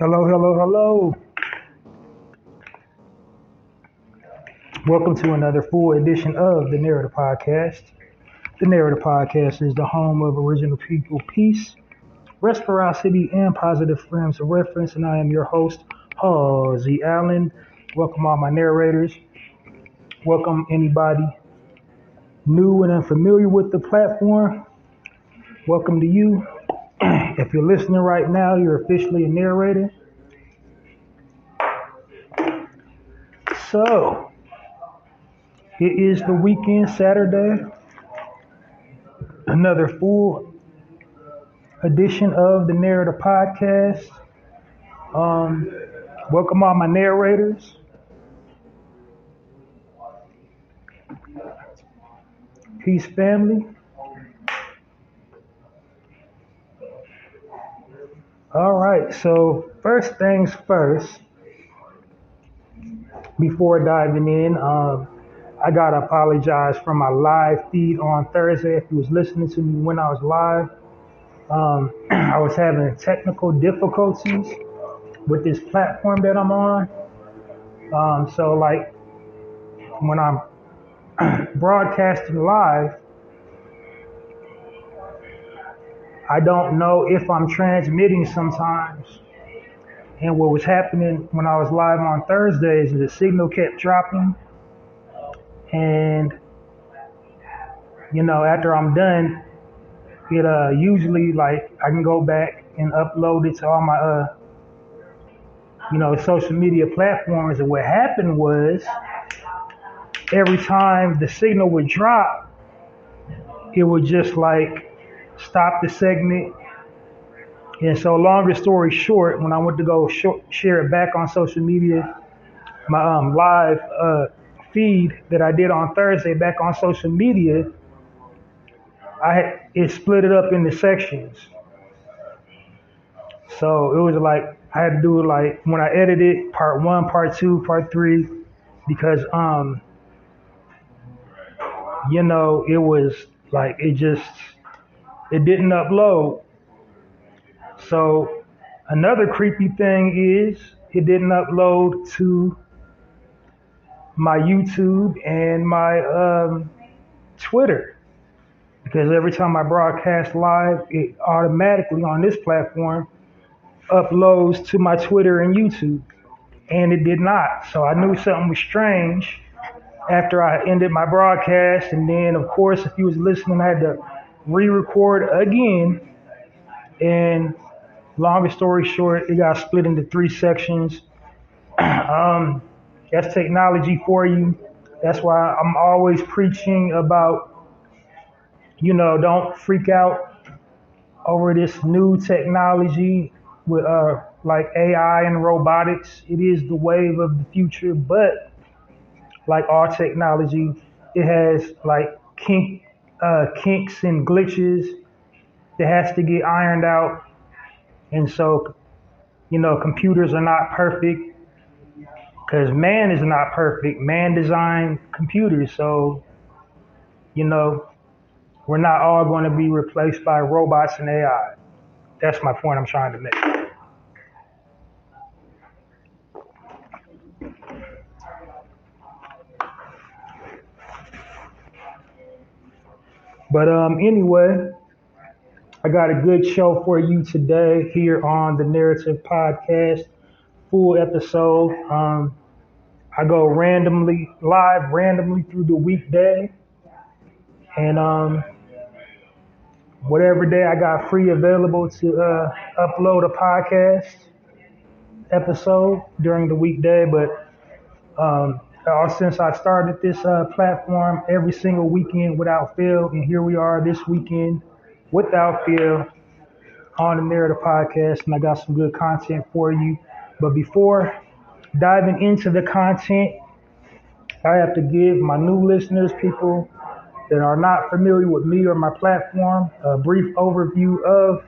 Hello, hello, hello. Welcome to another full edition of the Narrator Podcast. The Narrator Podcast is the home of original people, peace, reciprocity, and positive frames of reference, and I am your host, Halzie Allen. Welcome all my narrators. Welcome anybody new and unfamiliar with the platform. Welcome to you. If you're listening right now, you're officially a narrator. So, it is the weekend, Saturday. Another full edition of the Narrator Podcast. Welcome all my narrators. Peace, family. All right, so first things first, before diving in, I gotta apologize for my live feed on Thursday. If you was listening to me when I was live, I was having technical difficulties with this platform that I'm on. So like when I'm broadcasting live, I don't know if I'm transmitting sometimes. And what was happening when I was live on Thursdays is the signal kept dropping. And, after I'm done, it usually like I can go back and upload it to all my, social media platforms. And what happened was every time the signal would drop, it would just like stop the segment. And so longer story short, when I went to go share it back on social media, my live feed that I did on Thursday back on social media, it split it up into sections. So it was like I had to do it like when I edited part 1, part 2, part 3, because it was like it didn't upload. So another creepy thing is it didn't upload to my YouTube and my Twitter, because every time I broadcast live, it automatically on this platform uploads to my Twitter and YouTube, and it did not. So I knew something was strange after I ended my broadcast, and then of course, if you was listening, I had to re-record again. And longer story short, it got split into 3 sections. That's technology for you. That's why I'm always preaching about, don't freak out over this new technology with like AI and robotics. It is the wave of the future, but like all technology, it has like kinks and glitches that has to get ironed out. And so, computers are not perfect because man is not perfect. Man designed computers. So, we're not all going to be replaced by robots and AI. That's my point I'm trying to make. But anyway, I got a good show for you today here on the Narrative Podcast, full episode. I go live randomly through the weekday, and whatever day I got free available to upload a podcast episode during the weekday. But since I started this platform every single weekend without fail, and here we are this weekend without fail. on the Narrator podcast, and I got some good content for you. But before diving into the content, I have to give my new listeners, people that are not familiar with me or my platform, a brief overview of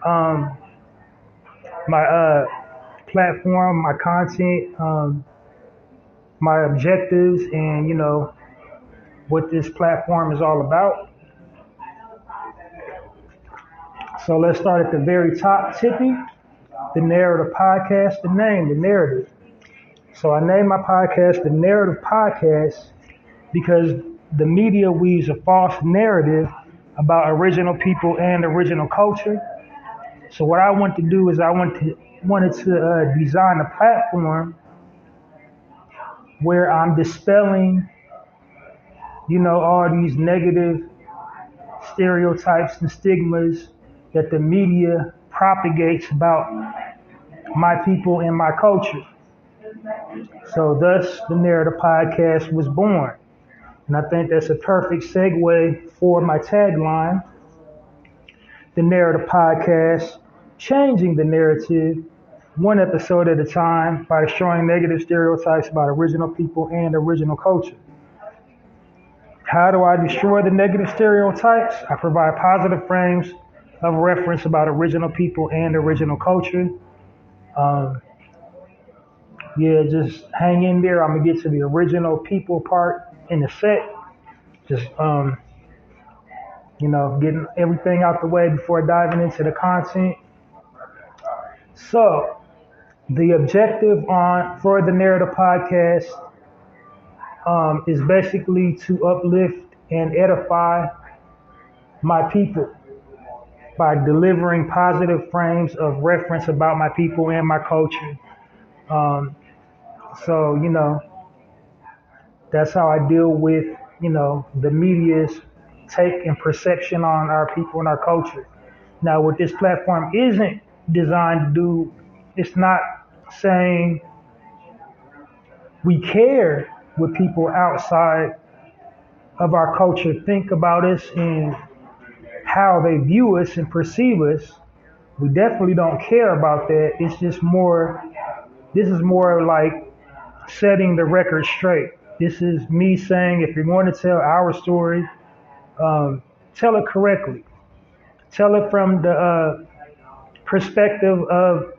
um, my platform, my content, my objectives, and what this platform is all about. So let's start at the very top, Tippy. The Narrator podcast, the name, the narrative. So I named my podcast the Narrative Podcast because the media weaves a false narrative about original people and original culture. So what I want to do is wanted to design a platform where I'm dispelling, all these negative stereotypes and stigmas that the media propagates about my people and my culture. So thus the Narrative Podcast was born. And I think that's a perfect segue for my tagline, the Narrative Podcast, changing the narrative one episode at a time by destroying negative stereotypes about original people and original culture. How do I destroy the negative stereotypes? I provide positive frames of reference about original people and original culture. Just hang in there. I'm gonna get to the original people part in a sec. Just getting everything out the way before diving into the content. So the objective for the Narrative Podcast is basically to uplift and edify my people by delivering positive frames of reference about my people and my culture. So that's how I deal with, the media's take and perception on our people and our culture. Now, what this platform isn't designed to do, it's not saying we care what people outside of our culture think about us and how they view us and perceive us. We definitely don't care about that. It's just this is more like setting the record straight. This is me saying, if you're going to tell our story, tell it correctly. Tell it from the perspective of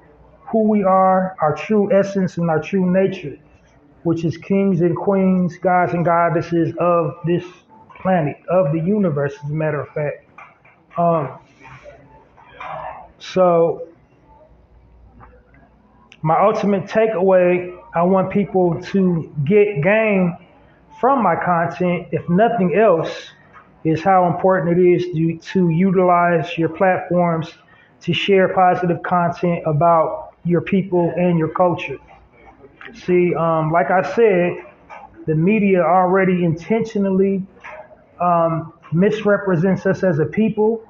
who we are, our true essence and our true nature, which is kings and queens, gods and goddesses of this planet, of the universe, as a matter of fact. So my ultimate takeaway, I want people to gain from my content, if nothing else, is how important it is to utilize your platforms to share positive content about your people and your culture. See, like I said, the media already intentionally misrepresents us as a people.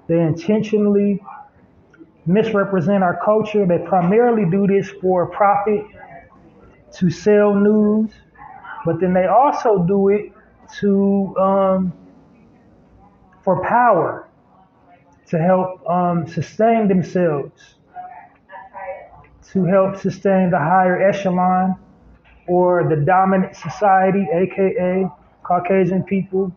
They intentionally misrepresent our culture. They primarily do this for profit, to sell news, but then they also do it for power, to help sustain themselves, to help sustain the higher echelon or the dominant society, aka Caucasian people.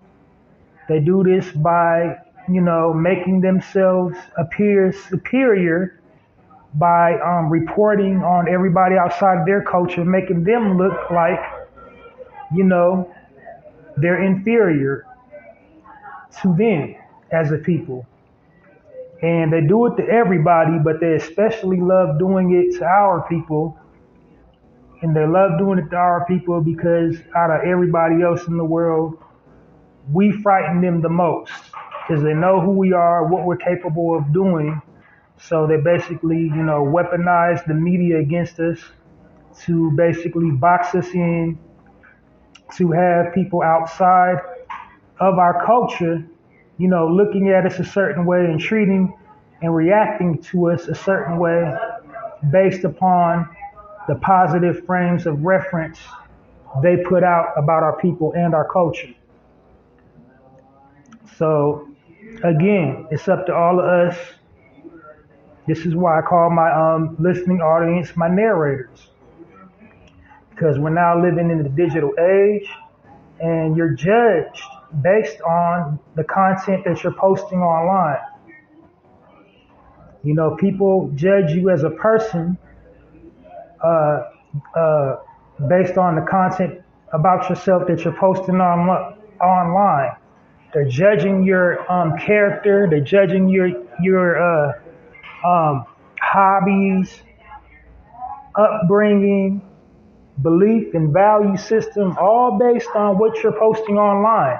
They do this by, making themselves appear superior by reporting on everybody outside of their culture, making them look like, they're inferior to them as a people. And they do it to everybody, but they especially love doing it to our people. And they love doing it to our people because out of everybody else in the world, we frighten them the most because they know who we are, what we're capable of doing. So they basically, weaponize the media against us to basically box us in, to have people outside of our culture, looking at us a certain way and treating and reacting to us a certain way based upon the positive frames of reference they put out about our people and our culture. So again, it's up to all of us This is why I call my listening audience my narrators, because we're now living in the digital age, and you're judged based on the content that you're posting online. You know, people judge you as a person uh, uh, based on the content about yourself that you're posting online. They're judging your character. They're judging your hobbies, upbringing, belief, and value system, all based on what you're posting online.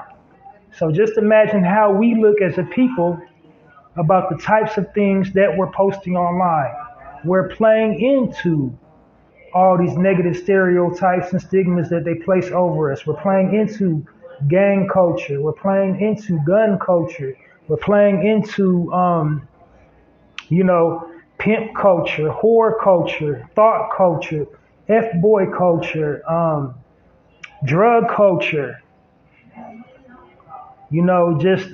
So just imagine how we look as a people about the types of things that we're posting online. We're playing into all these negative stereotypes and stigmas that they place over us. We're playing into gang culture. We're playing into gun culture. We're playing into, pimp culture, whore culture, thought culture, F-boy culture, drug culture, just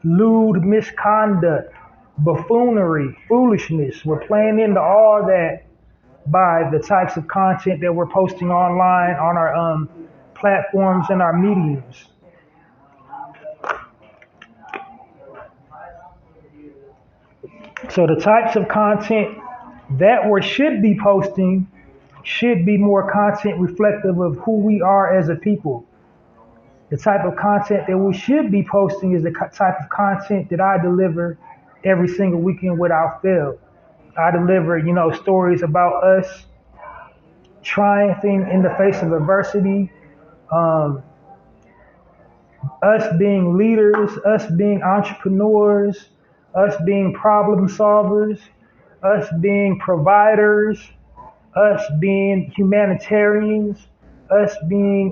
lewd misconduct, buffoonery, foolishness. We're playing into all that by the types of content that we're posting online on our platforms and our mediums. So the types of content that we should be posting should be more content reflective of who we are as a people. The type of content that we should be posting is the type of content that I deliver every single weekend without fail. I deliver, stories about us triumphing in the face of adversity, us being leaders, us being entrepreneurs, us being problem solvers, us being providers, us being humanitarians, us being,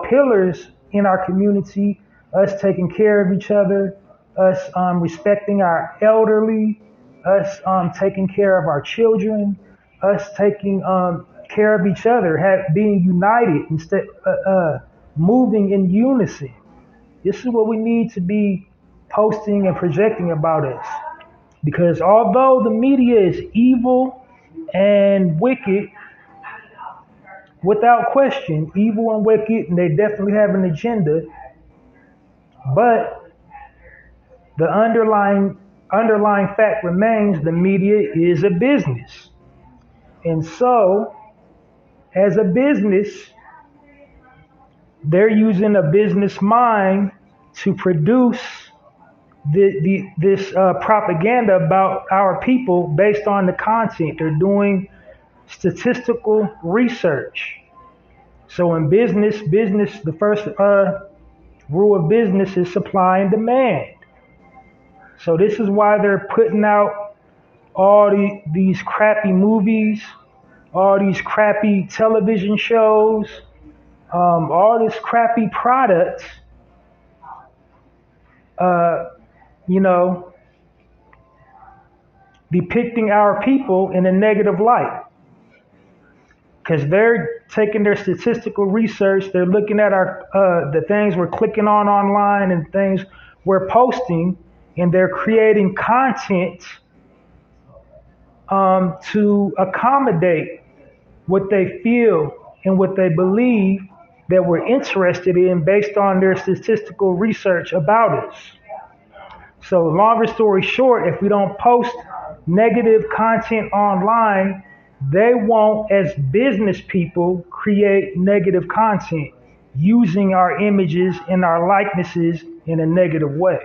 pillars in our community, us taking care of each other, us respecting our elderly, us taking care of our children, us taking care of each other, being united instead, moving in unison. This is what we need to be posting and projecting about us. Because although the media is evil and wicked, without question, evil and wicked, and they definitely have an agenda, but the underlying fact remains the media is a business. And so, as a business, they're using a business mind to produce this propaganda about our people based on the content. They're doing statistical research. So in business, the first rule of business is supply and demand. So this is why they're putting out all these crappy movies, all these crappy television shows, all this crappy product, depicting our people in a negative light. Because they're taking their statistical research, they're looking at the things we're clicking on online and things we're posting, and they're creating content to accommodate what they feel and what they believe that we're interested in based on their statistical research about us. So longer story short, if we don't post negative content online, they won't, as business people, create negative content using our images and our likenesses in a negative way.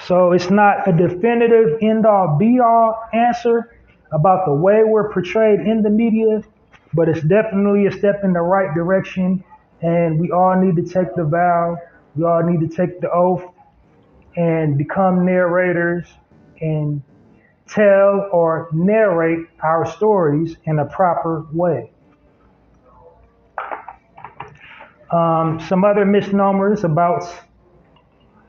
So it's not a definitive end-all be-all answer about the way we're portrayed in the media, but it's definitely a step in the right direction, and we all need to take the vow, we all need to take the oath and become narrators and tell or narrate our stories in a proper way. Some other misnomers about,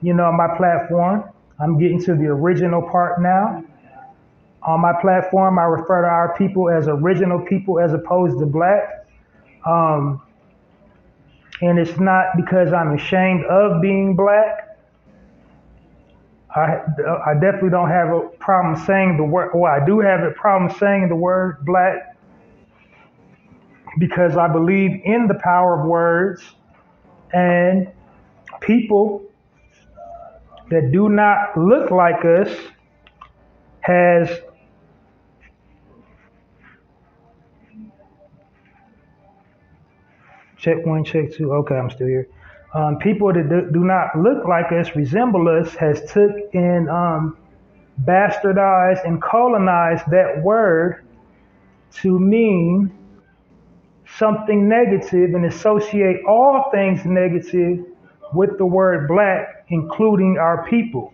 my platform. I'm getting to the original part now. On my platform, I refer to our people as original people as opposed to black. And it's not because I'm ashamed of being black. I definitely don't have a problem saying the word, well, I do have a problem saying the word black because I believe in the power of words, and people that do not look like us has check one, check two. Okay, I'm still here. People that do not look like us, resemble us, has took and bastardized and colonized that word to mean something negative and associate all things negative with the word black, including our people.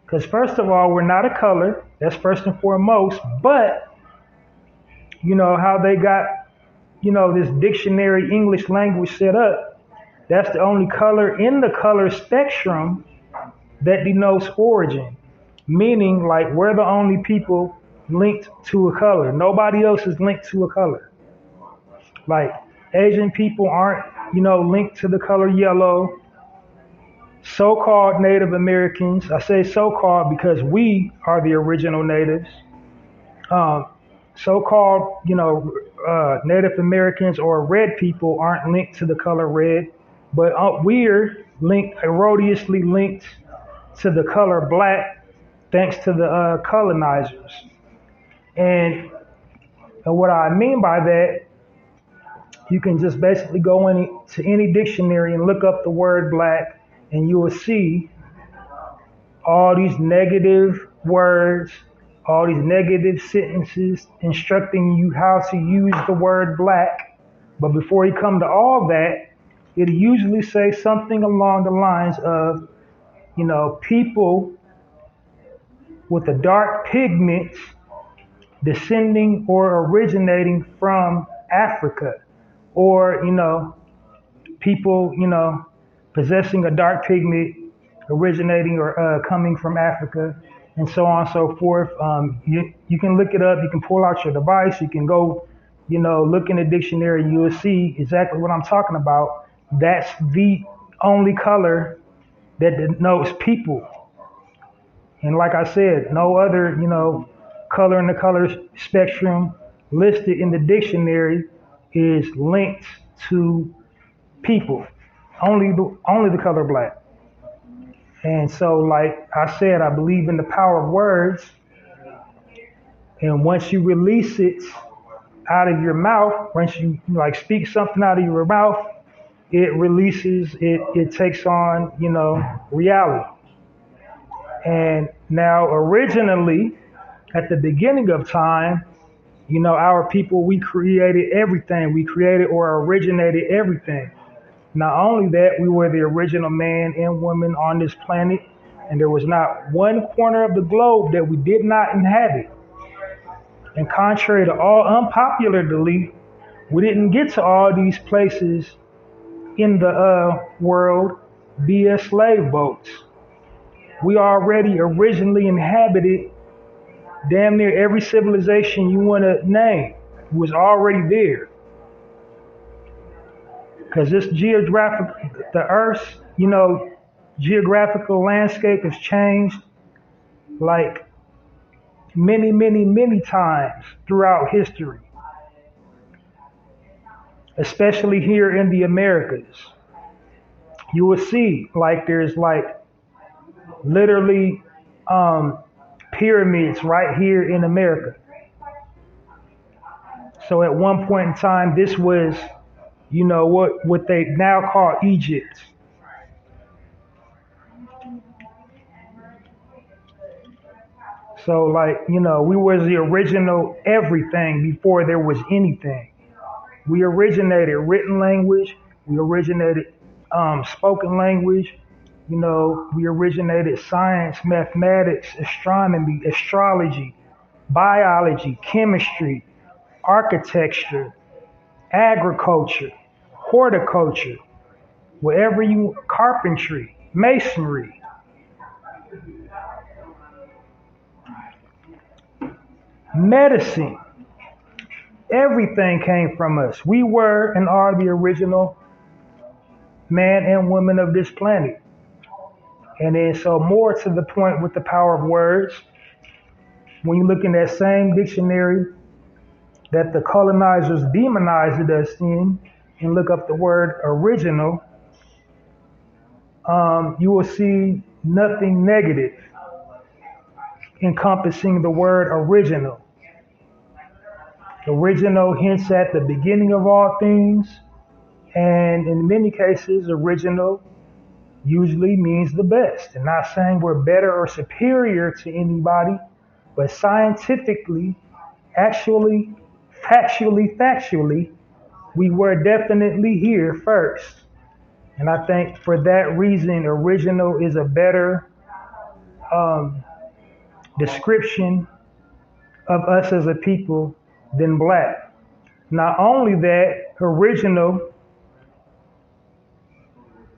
Because first of all, we're not a color. That's first and foremost. But you know how they got, this dictionary English language set up. That's the only color in the color spectrum that denotes origin. Meaning, like, we're the only people linked to a color. Nobody else is linked to a color. Like, Asian people aren't, linked to the color yellow. So-called Native Americans, I say so-called because we are the original natives. So-called, Native Americans or red people aren't linked to the color red, but we're erroneously linked to the color black thanks to the colonizers. And what I mean by that, you can just basically go into any dictionary and look up the word black, and you will see all these negative words, all these negative sentences instructing you how to use the word black. But before you come to all that, it'll usually say something along the lines of, people with a dark pigment descending or originating from Africa, or, people, possessing a dark pigment originating or coming from Africa, and so on and so forth. You can look it up. You can pull out your device. You can go, look in the dictionary. You will see exactly what I'm talking about. That's the only color that denotes people. And like I said, no other, color in the color spectrum listed in the dictionary is linked to people. Only the color black. And so, like I said, I believe in the power of words. And once you release it out of your mouth, once you speak something out of your mouth, it releases, it takes on, reality. And now originally, at the beginning of time, our people, we created everything. We created or originated everything. Not only that, we were the original man and woman on this planet, and there was not one corner of the globe that we did not inhabit. And contrary to all unpopular belief, we didn't get to all these places in the world via slave boats. We already originally inhabited damn near every civilization you want to name. It was already there. Because this the Earth's, geographical landscape has changed like many, many, many times throughout history, especially here in the Americas. You will see there's literally pyramids right here in America. So at one point in time, this was, what they now call Egypt. So we was the original everything before there was anything. We originated written language. We originated spoken language. We originated science, mathematics, astronomy, astrology, biology, chemistry, architecture, agriculture, horticulture, carpentry, masonry. Medicine. Everything came from us. We were and are the original man and woman of this planet. And then so more to the point with the power of words, when you look in that same dictionary that the colonizers demonized us in and look up the word original, you will see nothing negative encompassing the word original. Original hints at the beginning of all things, and in many cases, original usually means the best. And not saying we're better or superior to anybody, but scientifically, actually, factually, we were definitely here first. And I think for that reason, original is a better description of us as a people than black. Not only that, original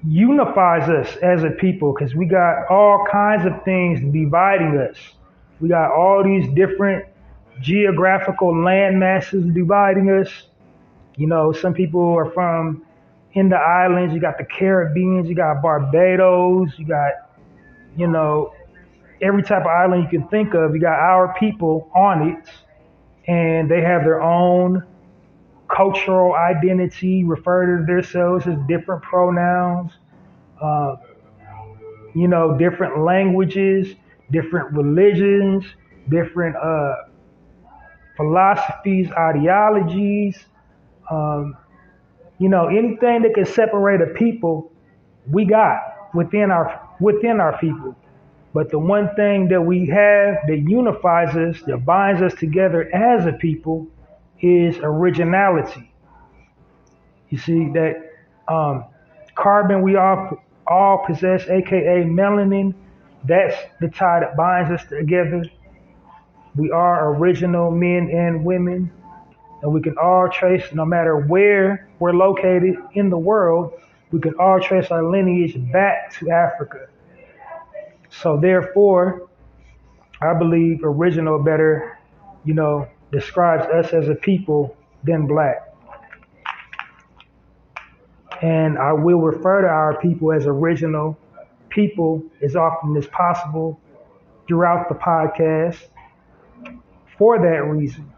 unifies us as a people because we got all kinds of things dividing us. We got all these different geographical land masses dividing us. You know, some people are from in the islands. You got the Caribbeans, you got Barbados, you got, you know, every type of island you can think of. You got our people on it, and they have their own cultural identity, refer to themselves as different pronouns, you know, different languages, different religions, different philosophies, ideologies, you know, anything that can separate a people, we got within our people. But the one thing that we have that unifies us, that binds us together as a people, is originality. You see that carbon we all possess, aka melanin, that's the tie that binds us together. We are original men and women, and we can all trace, no matter where we're located in the world, we can all trace our lineage back to Africa. So therefore, I believe original better, you know, describes us as a people than black. And I will refer to our people as original people as often as possible throughout the podcast for that reason.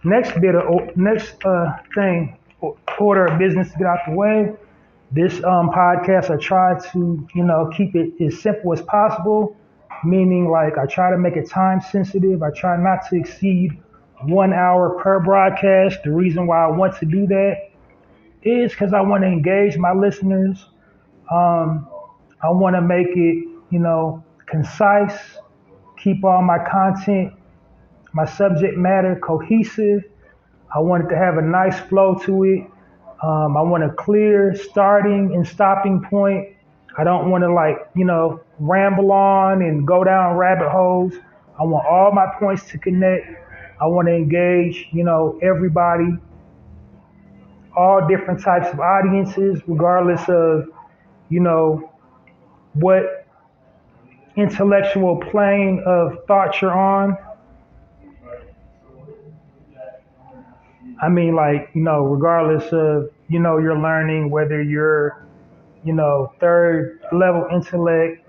Next thing, order of business to get out the way. This podcast, I try to, you know, keep it as simple as possible, meaning like I try to make it time sensitive. I try not to exceed 1 hour per broadcast. The reason why I want to do that is because I want to engage my listeners. I want to make it, you know, concise, keep all my content, my subject matter cohesive. I want it to have a nice flow to it. I want a clear starting and stopping point. I don't want to, like, you know, ramble on and go down rabbit holes. I want all my points to connect. I want to engage, you know, everybody, all different types of audiences, regardless of, you know, what intellectual plane of thought you're on. I mean, like, you know, regardless of, you know, your learning, whether you're, you know, third level intellect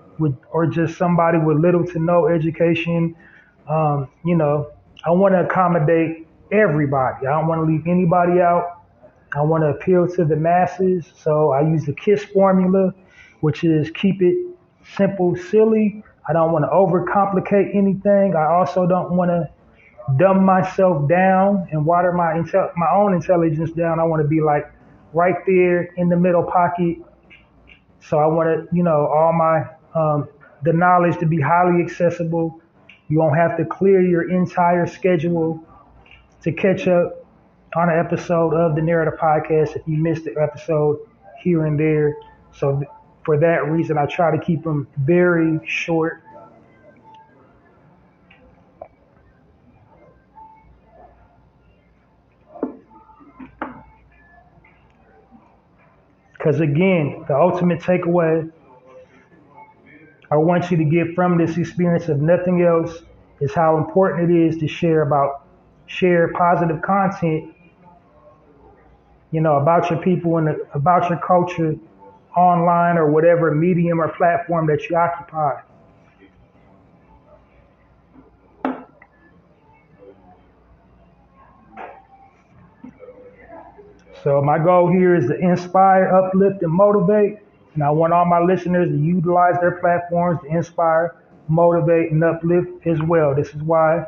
or just somebody with little to no education, you know, I want to accommodate everybody. I don't want to leave anybody out. I want to appeal to the masses. So I use the KISS formula, which is keep it simple, silly. I don't want to overcomplicate anything. I also don't want to dumb myself down and water my own intelligence down. I want to be like right there in the middle pocket. So I want to, you know, all my the knowledge to be highly accessible. You won't have to clear your entire schedule to catch up on an episode of the Narrator podcast if you missed the episode here and there. So for that reason, I try to keep them very short. Because again, the ultimate takeaway I want you to get from this experience, of nothing else, is how important it is to share positive content about your people and about your culture online or whatever medium or platform that you occupy. So my goal here is to inspire, uplift, and motivate. And I want all my listeners to utilize their platforms to inspire, motivate, and uplift as well. This is why,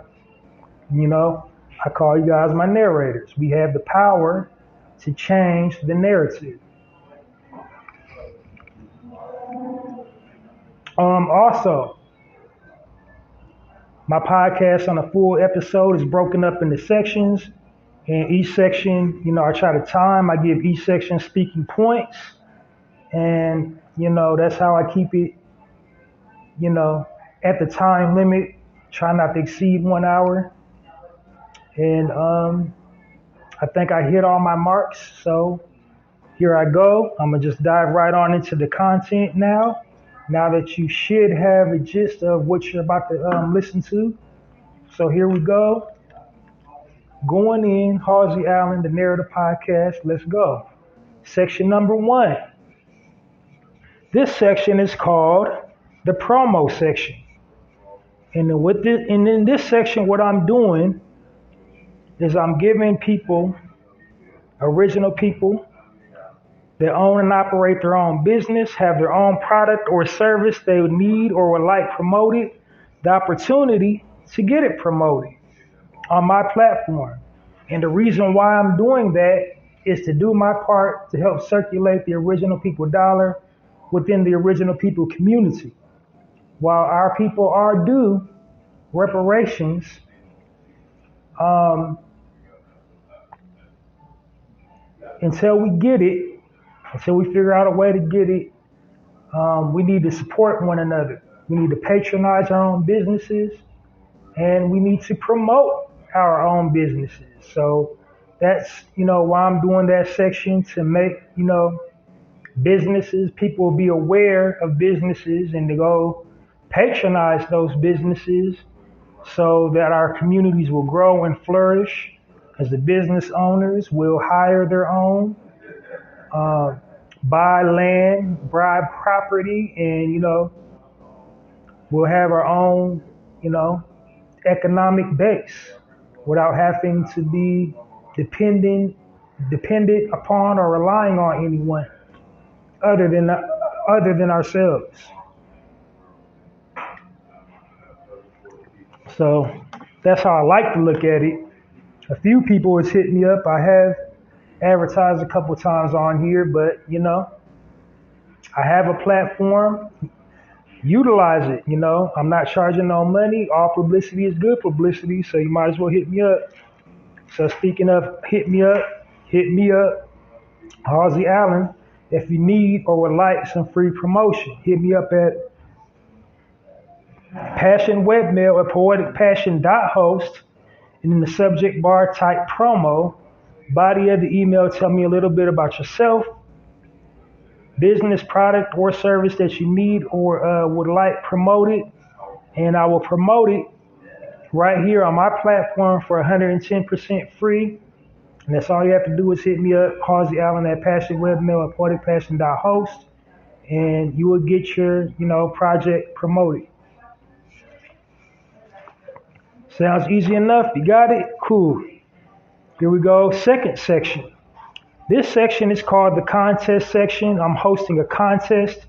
I call you guys my narrators. We have the power to change the narrative. Also, my podcast on a full episode is broken up into sections. And each section, I try to time. I give each section speaking points. And, that's how I keep it, at the time limit. Try not to exceed 1 hour. And I think I hit all my marks. So here I go. I'm going to just dive right on into the content now. Now that you should have a gist of what you're about to listen to. So here we go. Going in, Halsey Allen, the Narrator podcast. Let's go. Section number 1. This section is called the promo section. And in this section, what I'm doing is I'm giving people, original people, that own and operate their own business, have their own product or service they would need or would like promoted, the opportunity to get it promoted on my platform. And the reason why I'm doing that is to do my part to help circulate the original people dollar within the original people community. While our people are due reparations, until we get it, until we figure out a way to get it, we need to support one another. We need to patronize our own businesses, and we need to promote our own businesses. So that's, why I'm doing that section, to make, businesses, people will be aware of businesses and to go patronize those businesses so that our communities will grow and flourish as the business owners will hire their own, buy land, buy property, and, we'll have our own, economic base without having to be dependent upon or relying on anyone other than ourselves. So that's how I like to look at it. A few people has hit me up. I have advertised a couple times on here, but I have a platform. Utilize it. I'm not charging no money. All publicity is good publicity, so you might as well hit me up. So speaking of hit me up, Halsey Allen. If you need or would like some free promotion, hit me up at Passion webmail at poeticpassion.host, and in the subject bar type promo. Body of the email, tell me a little bit about yourself, business, product, or service that you need or would like promoted, and I will promote it right here on my platform for 110% free. And that's all you have to do is hit me up, Halsey Allen at passionwebmail at poeticpassion.host, and you will get your, project promoted. Sounds easy enough? You got it? Cool. Here we go. Second section. This section is called the contest section. I'm hosting a contest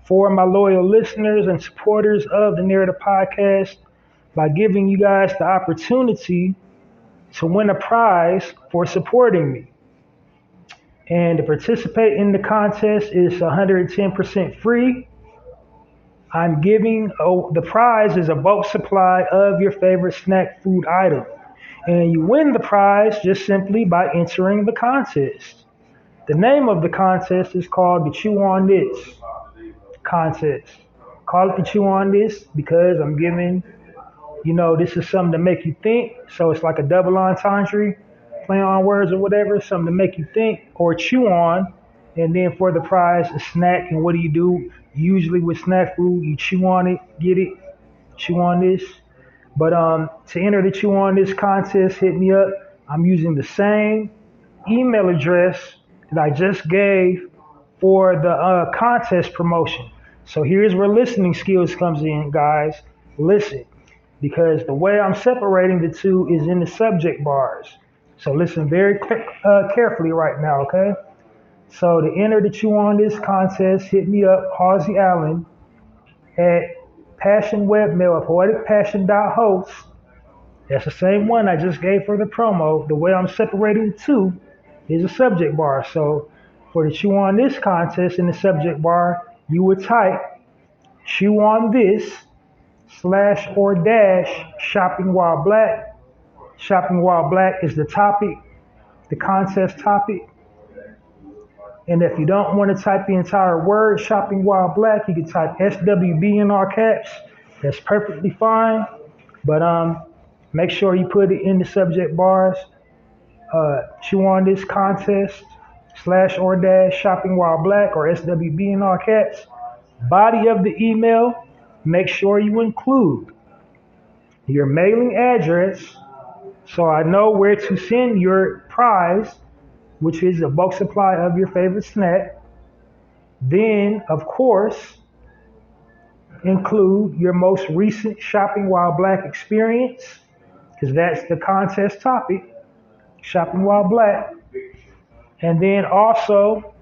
for my loyal listeners and supporters of the Narrator podcast by giving you guys the opportunity to win a prize for supporting me. And to participate in the contest is 110% free. I'm giving, the prize is a bulk supply of your favorite snack food item. And you win the prize just simply by entering the contest. The name of the contest is called the Chew On This contest. Call it the Chew On This because I'm giving, this is something to make you think. So it's like a double entendre, play on words or whatever, something to make you think or chew on. And then for the prize, a snack. And what do you do? Usually with snack food, you chew on it, get it, chew on this. But to enter the Chew On This contest, hit me up. I'm using the same email address that I just gave for the contest promotion. So here's where listening skills comes in, guys. Listen, because the way I'm separating the two is in the subject bars. So listen very carefully right now, okay? So to enter the Chew on This contest, hit me up, Halsey Allen, at Passion Webmail at poeticpassion.host. That's the same one I just gave for the promo. The way I'm separating the two is a subject bar. So for the Chew on This contest in the subject bar, you would type Chew on This / or - shopping while black. Shopping while black is the topic, the contest topic. And if you don't want to type the entire word shopping while black, you can type SWB in all caps. That's perfectly fine. But make sure you put it in the subject bars. Chew on This contest / or - shopping while black, or SWB in all caps. Body of the email, make sure you include your mailing address so I know where to send your prize, which is a bulk supply of your favorite snack. Then, of course, include your most recent shopping while black experience, because that's the contest topic, shopping while black. And then also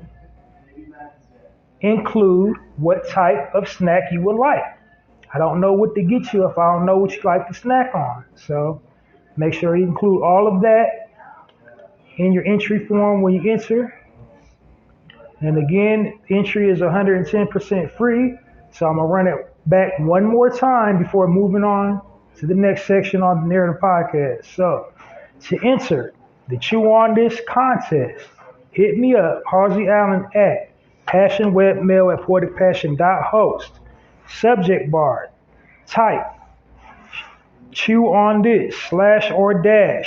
include what type of snack you would like. I don't know what to get you if I don't know what you like to snack on. So make sure you include all of that in your entry form when you enter. And again, entry is 110% free. So I'm going to run it back one more time before moving on to the next section on the Narrator podcast. So to enter the Chew on This contest, hit me up, Halsey Allen, at passionwebmail at poeticpassion.host. Subject bar, type Chew on This / or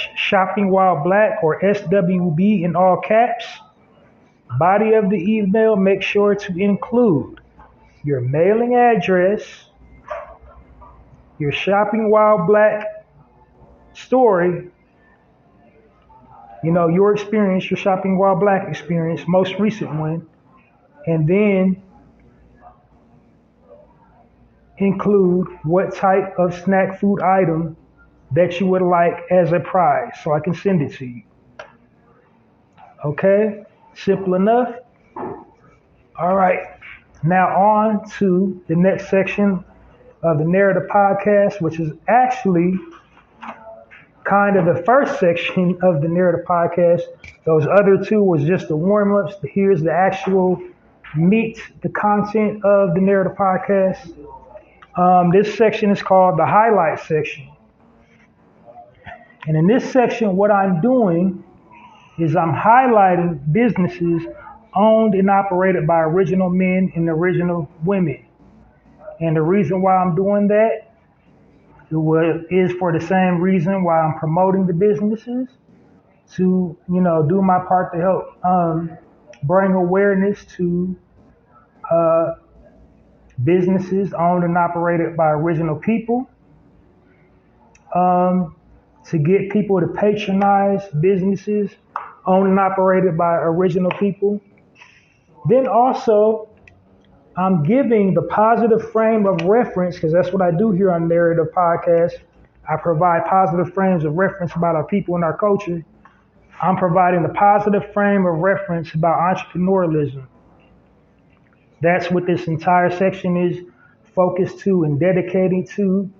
- shopping while black, or SWB in all caps. Body of the email, make sure to include your mailing address, your shopping while black story, your experience, your shopping while black experience, most recent one, and then include what type of snack food item that you would like as a prize so I can send it to you. Okay, simple enough. All right, now on to the next section of the Narrator podcast, which is actually kind of the first section of the Narrator podcast. Those other two was just the warm-ups. Here's the actual meat, the content of the Narrator podcast. This section is called the highlight section. And in this section, what I'm doing is I'm highlighting businesses owned and operated by original men and original women. And the reason why I'm doing that is for the same reason why I'm promoting the businesses, to, do my part to help bring awareness to businesses owned and operated by original people, to get people to patronize businesses owned and operated by original people. Then also, I'm giving the positive frame of reference, because that's what I do here on Narrative Podcast. I provide positive frames of reference about our people and our culture. I'm providing the positive frame of reference about entrepreneurialism. That's what this entire section is focused to and dedicated to,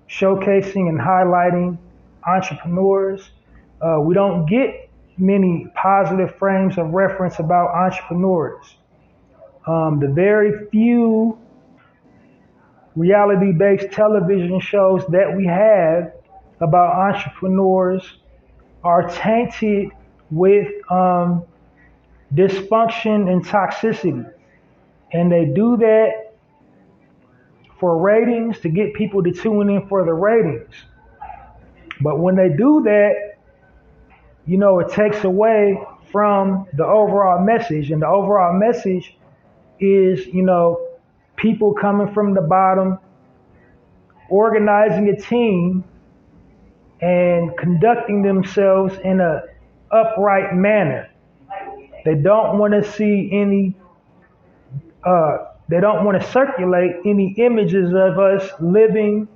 showcasing and highlighting entrepreneurs. We don't get many positive frames of reference about entrepreneurs. The very few reality-based television shows that we have about entrepreneurs are tainted with dysfunction and toxicity. And they do that for ratings, to get people to tune in for the ratings. But when they do that, it takes away from the overall message. And the overall message is, people coming from the bottom, organizing a team and conducting themselves in a upright manner. They don't want to see any, they don't want to circulate any images of us living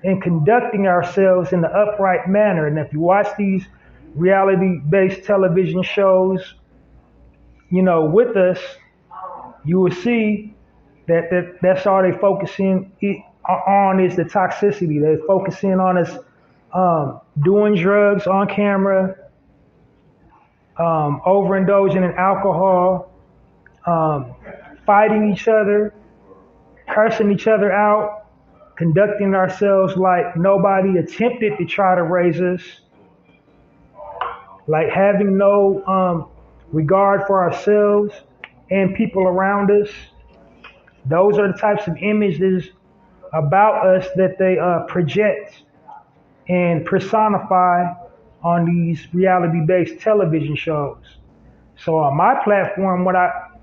and conducting ourselves in an upright manner. And if you watch these reality-based television shows, with us, you will see that's all they focusing on is the toxicity. They focusing on us doing drugs on camera, overindulging in alcohol, fighting each other, cursing each other out, conducting ourselves like nobody attempted to try to raise us, like having no regard for ourselves and people around us. Those are the types of images about us that they project and personify on these reality-based television shows. So on my platform,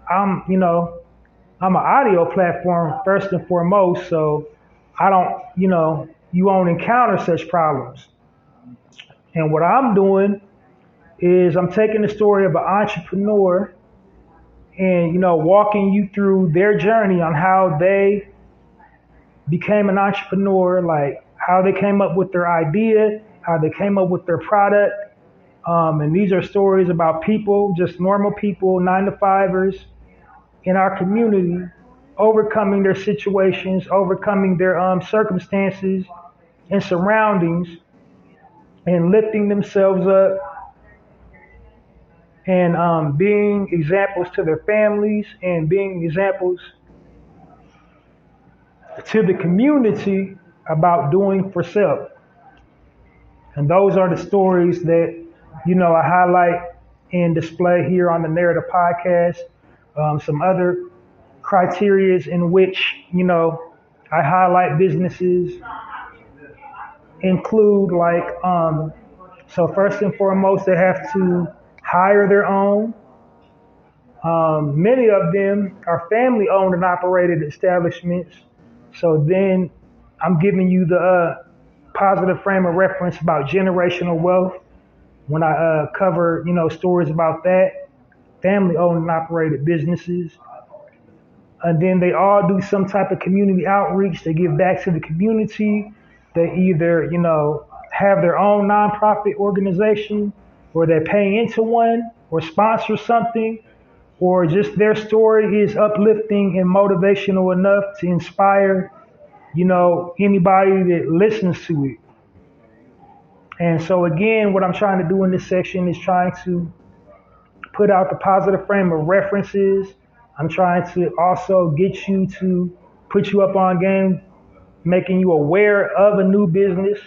I'm an audio platform first and foremost, so I don't, you won't encounter such problems. And what I'm doing is I'm taking the story of an entrepreneur and, walking you through their journey on how they became an entrepreneur, like how they came up with their idea, how they came up with their product. And these are stories about people, just normal people, 9-to-5ers in our community, overcoming their situations, overcoming their circumstances and surroundings, and lifting themselves up and being examples to their families and being examples to the community about doing for self. And those are the stories that, I highlight and display here on the Narrator podcast. Some other criterias in which, I highlight businesses include so first and foremost, they have to hire their own. Many of them are family owned and operated establishments. So then I'm giving you the positive frame of reference about generational wealth when I cover, stories about that, family owned and operated businesses. And then they all do some type of community outreach. They give back to the community. They either, have their own nonprofit organization, or they pay into one, or sponsor something, or just their story is uplifting and motivational enough to inspire, anybody that listens to it. And so again, what I'm trying to do in this section is trying to put out the positive frame of references. I'm trying to also get you to put you up on game, making you aware of a new business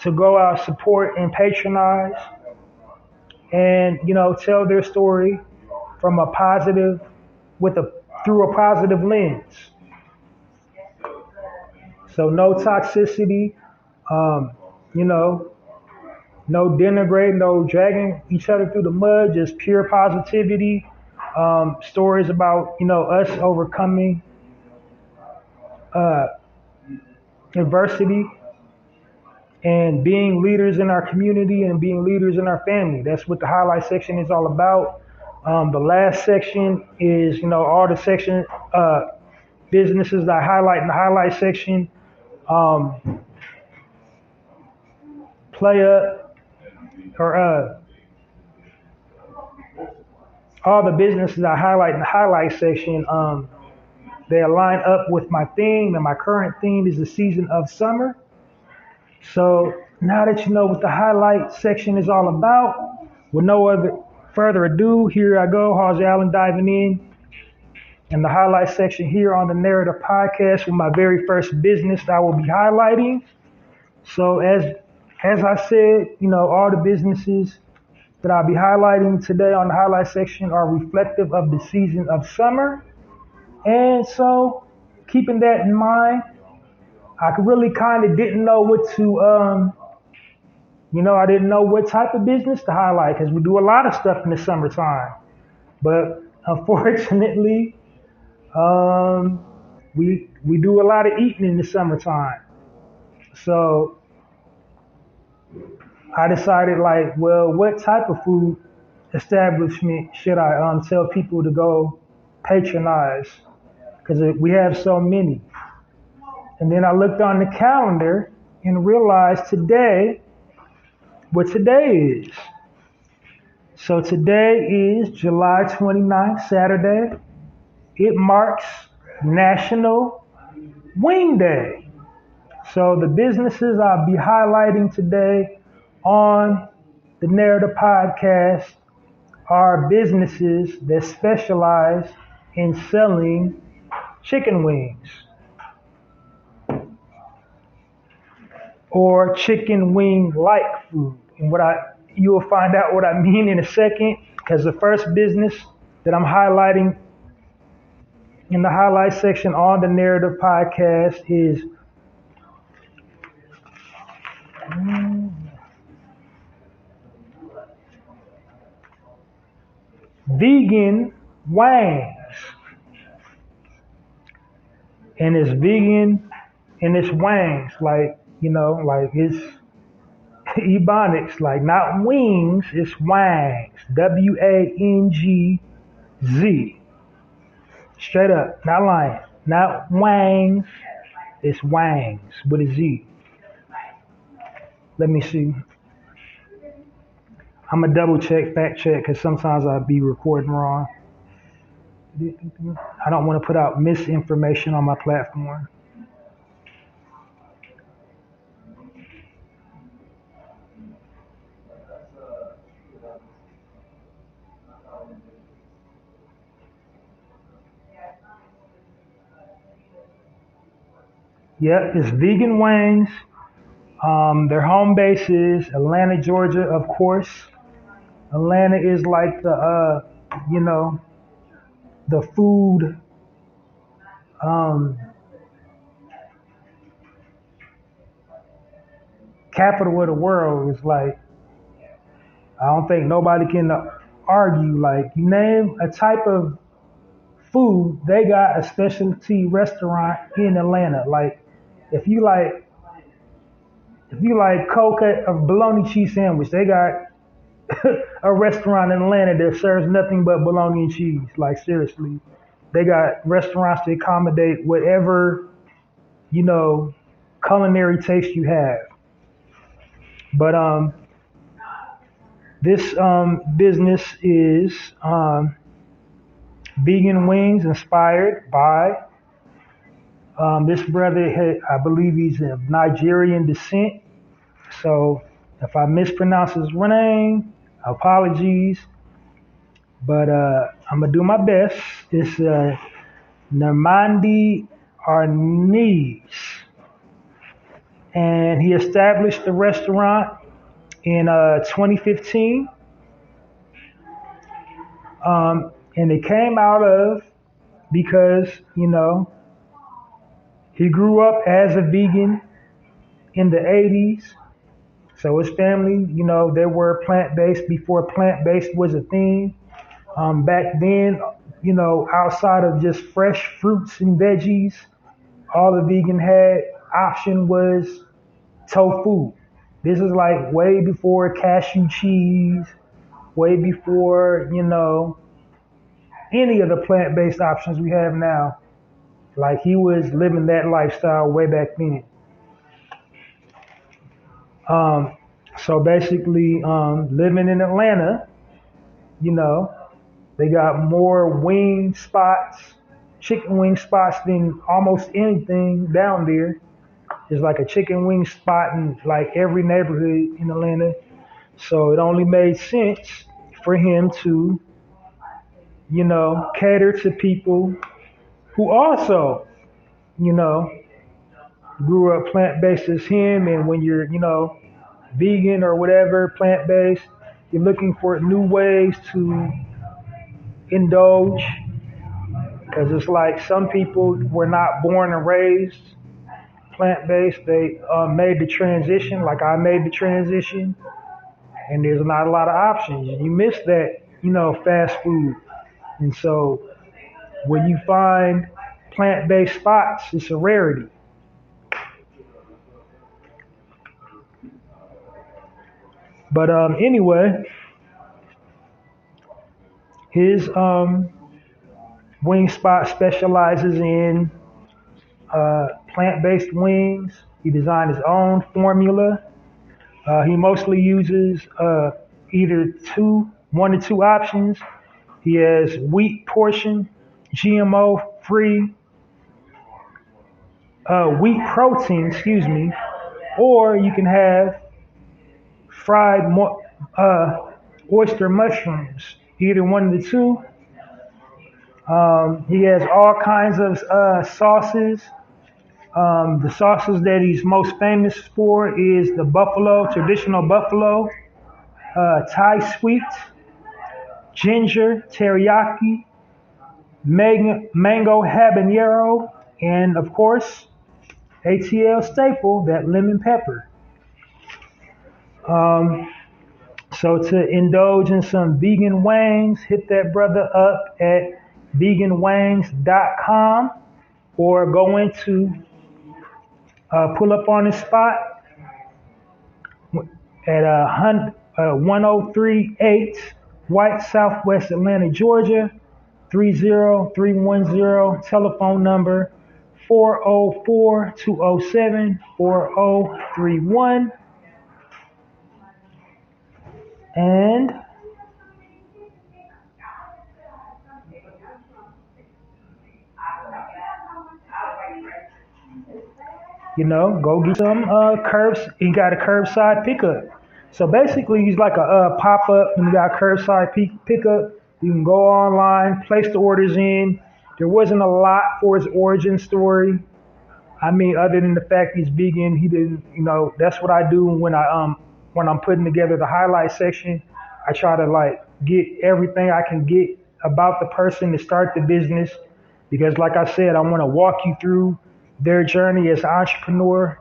to go out, support, and patronize, and tell their story from a positive, through a positive lens. So no toxicity, no denigrating, no dragging each other through the mud, just pure positivity. Stories about, us overcoming adversity and being leaders in our community and being leaders in our family. That's what the highlight section is all about. The last section is, all the section businesses that I highlight in the highlight section. Play up, or all the businesses I highlight in the highlight section, they align up with my theme, and my current theme is the season of summer. So now that you know what the highlight section is all about, with no other further ado, here I go, Halsey Allen, diving in the highlight section here on the Narrator podcast with my very first business that I will be highlighting. So as I said, all the businesses that I'll be highlighting today on the highlight section are reflective of the season of summer. And so keeping that in mind, I really kind of didn't know what to, I didn't know what type of business to highlight because we do a lot of stuff in the summertime. But unfortunately, we do a lot of eating in the summertime. So I decided like, well, what type of food establishment should I tell people to go patronize? Because we have so many. And then I looked on the calendar and realized today, what today is. So today is July 29th, Saturday. It marks National Wing Day. So the businesses I'll be highlighting today on the Narrator podcast are businesses that specialize in selling chicken wings or chicken wing like food. And you will find out what I mean in a second, because the first business that I'm highlighting in the highlight section on the Narrative podcast is vegan wings. And it's vegan and it's wings, like, like it's ebonics, like not wings, it's wings. Wangz. Straight up, not lying. Not wangs, it's wangs with a Z. Let me see. I'm gonna double check, fact check, because sometimes I'll be recording wrong. I don't want to put out misinformation on my platform. Yep, it's vegan wings. Their home base is Atlanta, Georgia, of course. Atlanta is like the food capital of the world. Is like, I don't think nobody can argue. Like, you name a type of food, they got a specialty restaurant in Atlanta. Like, if you like coca or bologna cheese sandwich, they got a restaurant in Atlanta that serves nothing but bologna and cheese. Like, seriously, they got restaurants to accommodate whatever culinary taste you have. But this business is vegan wings, inspired by this brother. I believe he's of Nigerian descent. So if I mispronounce his name, apologies. But I'm gonna do my best. It's Namandi Arnis, and he established the restaurant in 2015. And it came out of because, he grew up as a vegan in the 80s. So his family, they were plant-based before plant-based was a thing. Back then, outside of just fresh fruits and veggies, all the vegan had option was tofu. This is like way before cashew cheese, way before, any of the plant-based options we have now. Like, he was living that lifestyle way back then. So basically, living in Atlanta, they got more wing spots, chicken wing spots than almost anything down there. There's like a chicken wing spot in like every neighborhood in Atlanta. So it only made sense for him to, cater to people who also, grew up plant-based as him. And when you're, vegan or whatever, plant-based, you're looking for new ways to indulge. Because it's like some people were not born and raised plant-based. They made the transition, like I made the transition. And there's not a lot of options. You miss that, fast food. And so when you find plant-based spots, it's a rarity. But anyway, his wing spot specializes in plant-based wings. He designed his own formula. He mostly uses either one or two options. He has wheat portion, GMO-free, wheat protein, excuse me, or you can have fried oyster mushrooms, either one of the two. He has all kinds of sauces. The sauces that he's most famous for is the traditional buffalo, Thai sweet, ginger, teriyaki, mango habanero, and of course, ATL staple, that lemon pepper. So to indulge in some vegan wings, hit that brother up at veganwings.com or go into pull up on his spot at 1038 White, Southwest Atlanta, Georgia, 30310, telephone number 404-207-4031. And go get some curbs. He got a curbside pickup. So basically, he's like a pop up, and you got curbside pickup. You can go online, place the orders in. There wasn't a lot for his origin story. I mean, other than the fact he's vegan, he didn't. That's what I do when I'm putting together the highlight section. I try to get everything I can get about the person to start the business, because like I said, I want to walk you through their journey as an entrepreneur.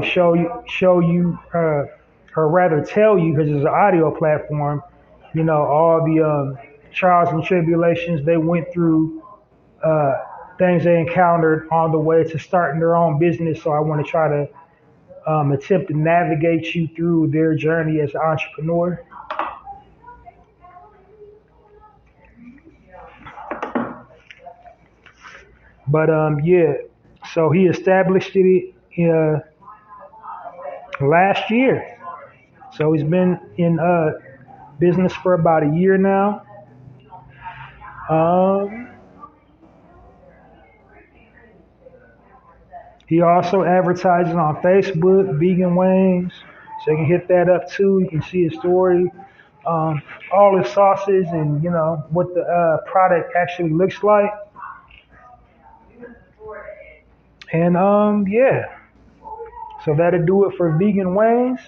Show you, or rather tell you, because it's an audio platform. All the trials and tribulations they went through, things they encountered on the way to starting their own business. So I want to try to attempt to navigate you through their journey as an entrepreneur. But so he established it last year. So he's been in business for about a year now. He also advertises on Facebook, Vegan Wings, so you can hit that up too. You can see his story, all his sauces, and what the product actually looks like. And so that'll do it for Vegan Wings.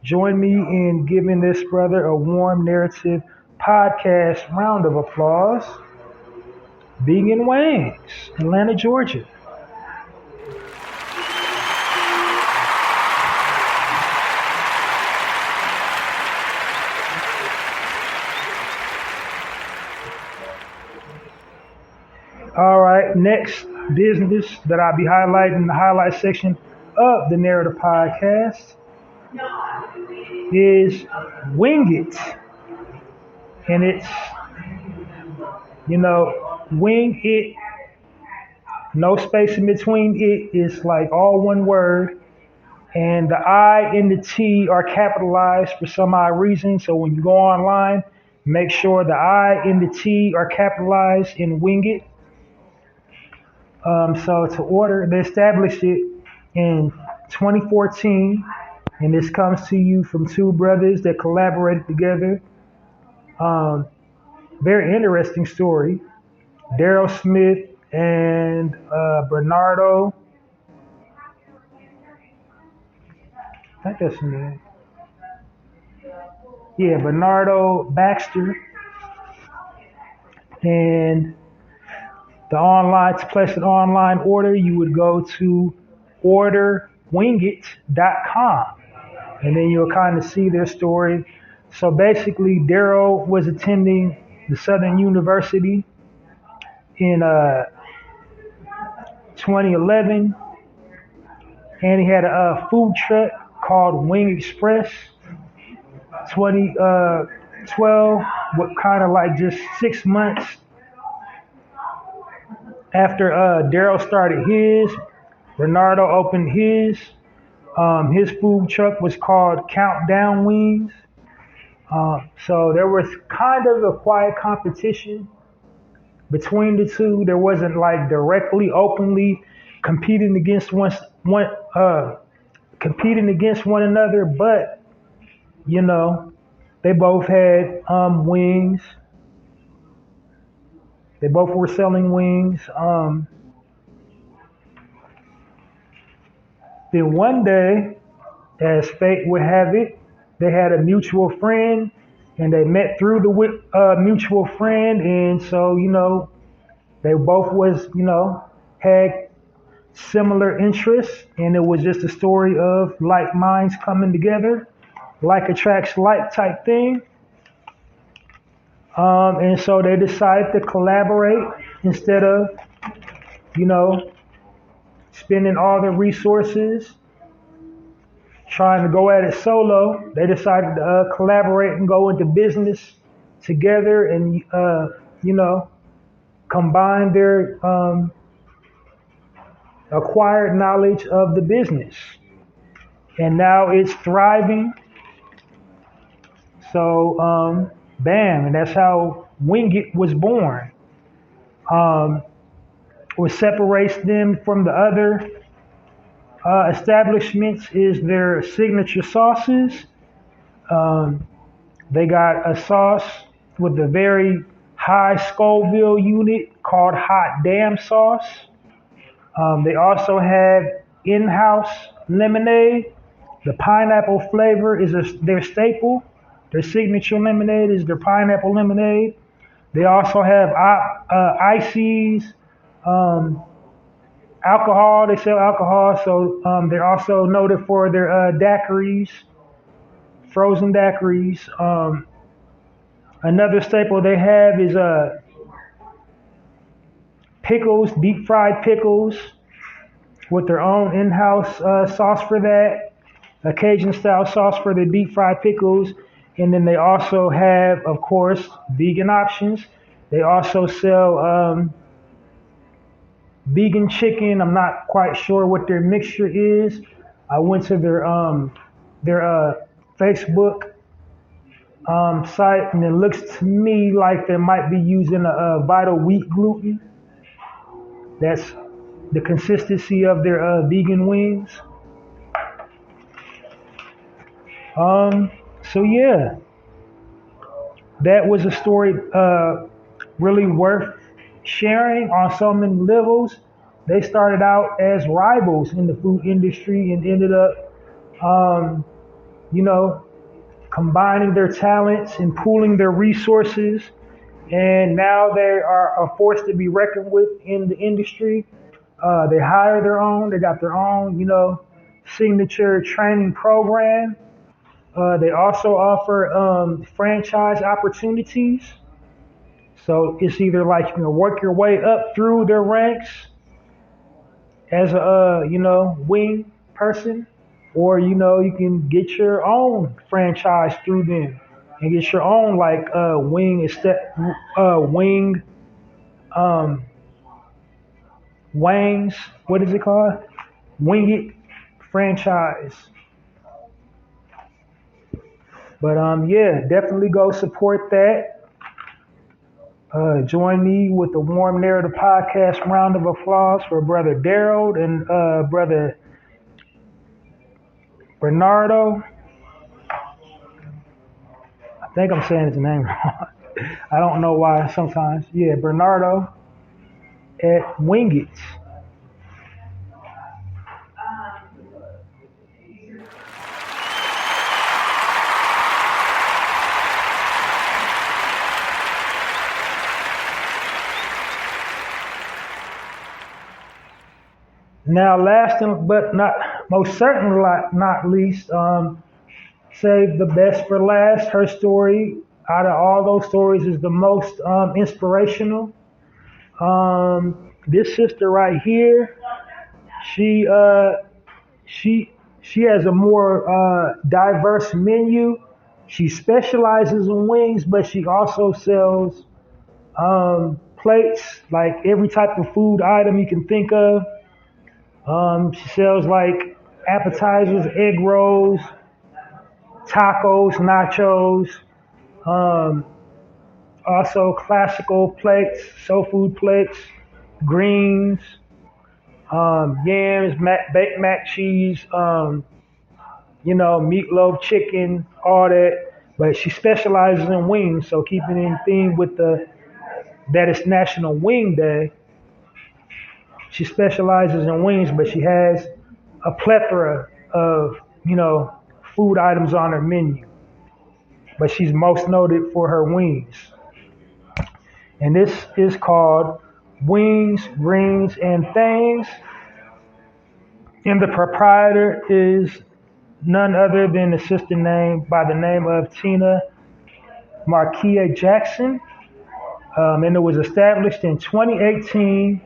Join me in giving this brother a warm narrative podcast round of applause. Vegan Wings, Atlanta, Georgia. All right, next business that I'll be highlighting in the highlight section of the Narrator podcast is Wing It. And it's, Wing It, no space in between it, is like all one word. And the I and the T are capitalized for some odd reason. So when you go online, make sure the I and the T are capitalized in Wing It. So they established it in 2014, and this comes to you from two brothers that collaborated together. Very interesting story. Daryl Smith and Bernardo. I think that's his name. Yeah, Bernardo Baxter. And to place an online order, you would go to orderwingit.com, and then you'll kind of see their story. So basically, Daryl was attending the Southern University in 2011, and he had a food truck called Wing Express 2012, with kind of like just 6 months after Daryl started his. Bernardo opened his. His food truck was called Countdown Wings. So there was kind of a quiet competition between the two. There wasn't like directly, openly competing against competing against one another, but you know, they both had wings. They both were selling wings. Then one day, as fate would have it, they had a mutual friend, and they met through the mutual friend, and so they both had similar interests, and it was just a story of like minds coming together, like attracts like type thing. And so they decided to collaborate instead of, spending all their resources trying to go at it solo. They decided to collaborate and go into business together and, combine their acquired knowledge of the business. And now it's thriving. So, bam, and that's how Wing It was born. What separates them from the other establishments is their signature sauces. They got a sauce with a very high Scoville unit called Hot Damn Sauce. They also have in-house lemonade. The pineapple flavor is their staple. Their signature lemonade is their pineapple lemonade. They also have ices, alcohol. They sell alcohol, so they're also noted for their daiquiris, frozen daiquiris. Another staple they have is pickles, deep fried pickles, with their own in-house sauce for that, a Cajun style sauce for their deep fried pickles. And then they also have, of course, vegan options. They also sell vegan chicken. I'm not quite sure what their mixture is. I went to their Facebook site, and it looks to me like they might be using a vital wheat gluten. That's the consistency of their vegan wings. So yeah, that was a story really worth sharing on so many levels. They started out as rivals in the food industry and ended up, combining their talents and pooling their resources. And now they are a force to be reckoned with in the industry. They hire their own. They got their own, signature training program. They also offer franchise opportunities. So it's either like you can work your way up through their ranks as a wing person, or you can get your own franchise through them and get your own like Wang's, what is it called? Wing It franchise. But yeah, definitely go support that. Join me with the Warm Narrative Podcast round of applause for Brother Daryl and Brother Bernardo. I think I'm saying his name wrong. I don't know why sometimes. Yeah, Bernardo at Wing It. Now, last but not most certainly not least, save the best for last. Her story, out of all those stories, is the most inspirational. This sister right here, she She has a more diverse menu. She specializes in wings, but she also sells plates, like every type of food item you can think of. She sells like appetizers, egg rolls, tacos, nachos, um, also classical plates, soul food plates, greens, yams, baked mac cheese, meatloaf, chicken, all that. But she specializes in wings, so keeping in theme with the that it's National Wing Day. She specializes in wings, but she has a plethora of food items on her menu. But she's most noted for her wings, and this is called Wings, Rings, and Things. And the proprietor is none other than the sister name by the name of Tina Markia Jackson. And it was established in 2018.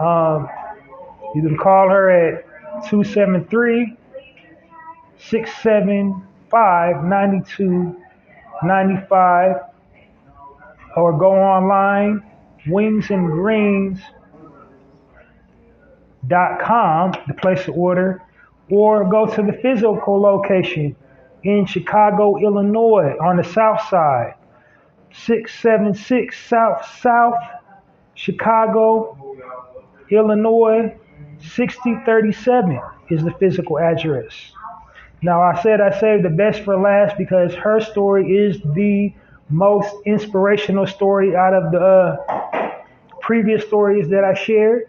You can call her at 273 675 9295 or go online, wingsandgreens.com, the place to order, or go to the physical location in Chicago, Illinois, on the south side, 676 South Chicago, Illinois, 6037 is the physical address. Now, I said I saved the best for last because her story is the most inspirational story out of the previous stories that I shared.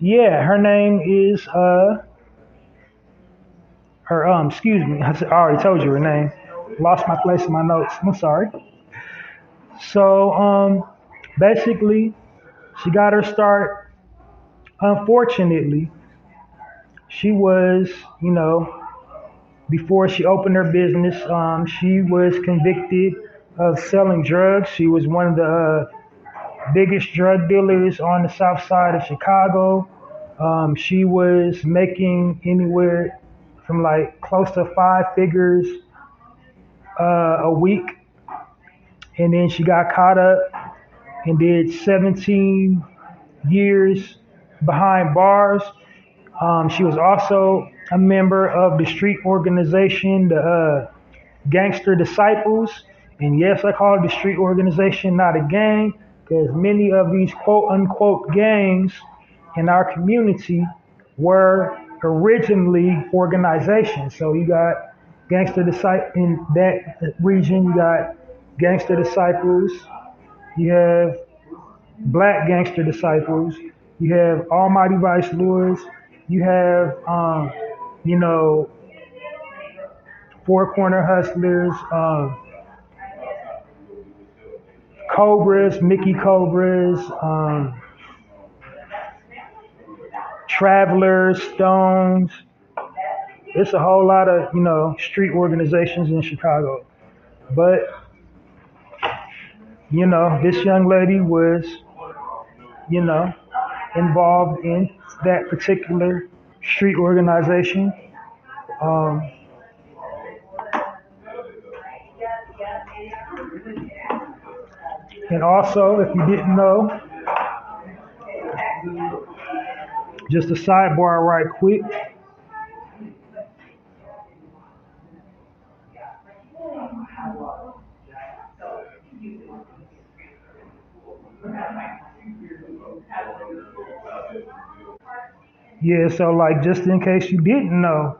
Her name is excuse me, I already told you her name. Lost my place in my notes. I'm sorry. So basically, she got her start. Unfortunately, she was, before she opened her business, she was convicted of selling drugs. She was one of the biggest drug dealers on the south side of Chicago. She was making anywhere from like close to five figures a week. And then she got caught up and did 17 years behind bars. She was also a member of the street organization, the Gangster Disciples. And yes, I call it the street organization, not a gang, because many of these quote unquote gangs in our community were originally organizations. So you got Gangster Disciples in that region, you got Gangster Disciples, you have Black Gangster Disciples, you have Almighty Vice Lords, you have, Four Corner Hustlers, Cobras, Mickey Cobras, Travelers, Stones. It's a whole lot of, street organizations in Chicago. But, this young lady was, involved in that particular street organization. And also, if you didn't know, just a sidebar right quick. Yeah, so like just in case you didn't know,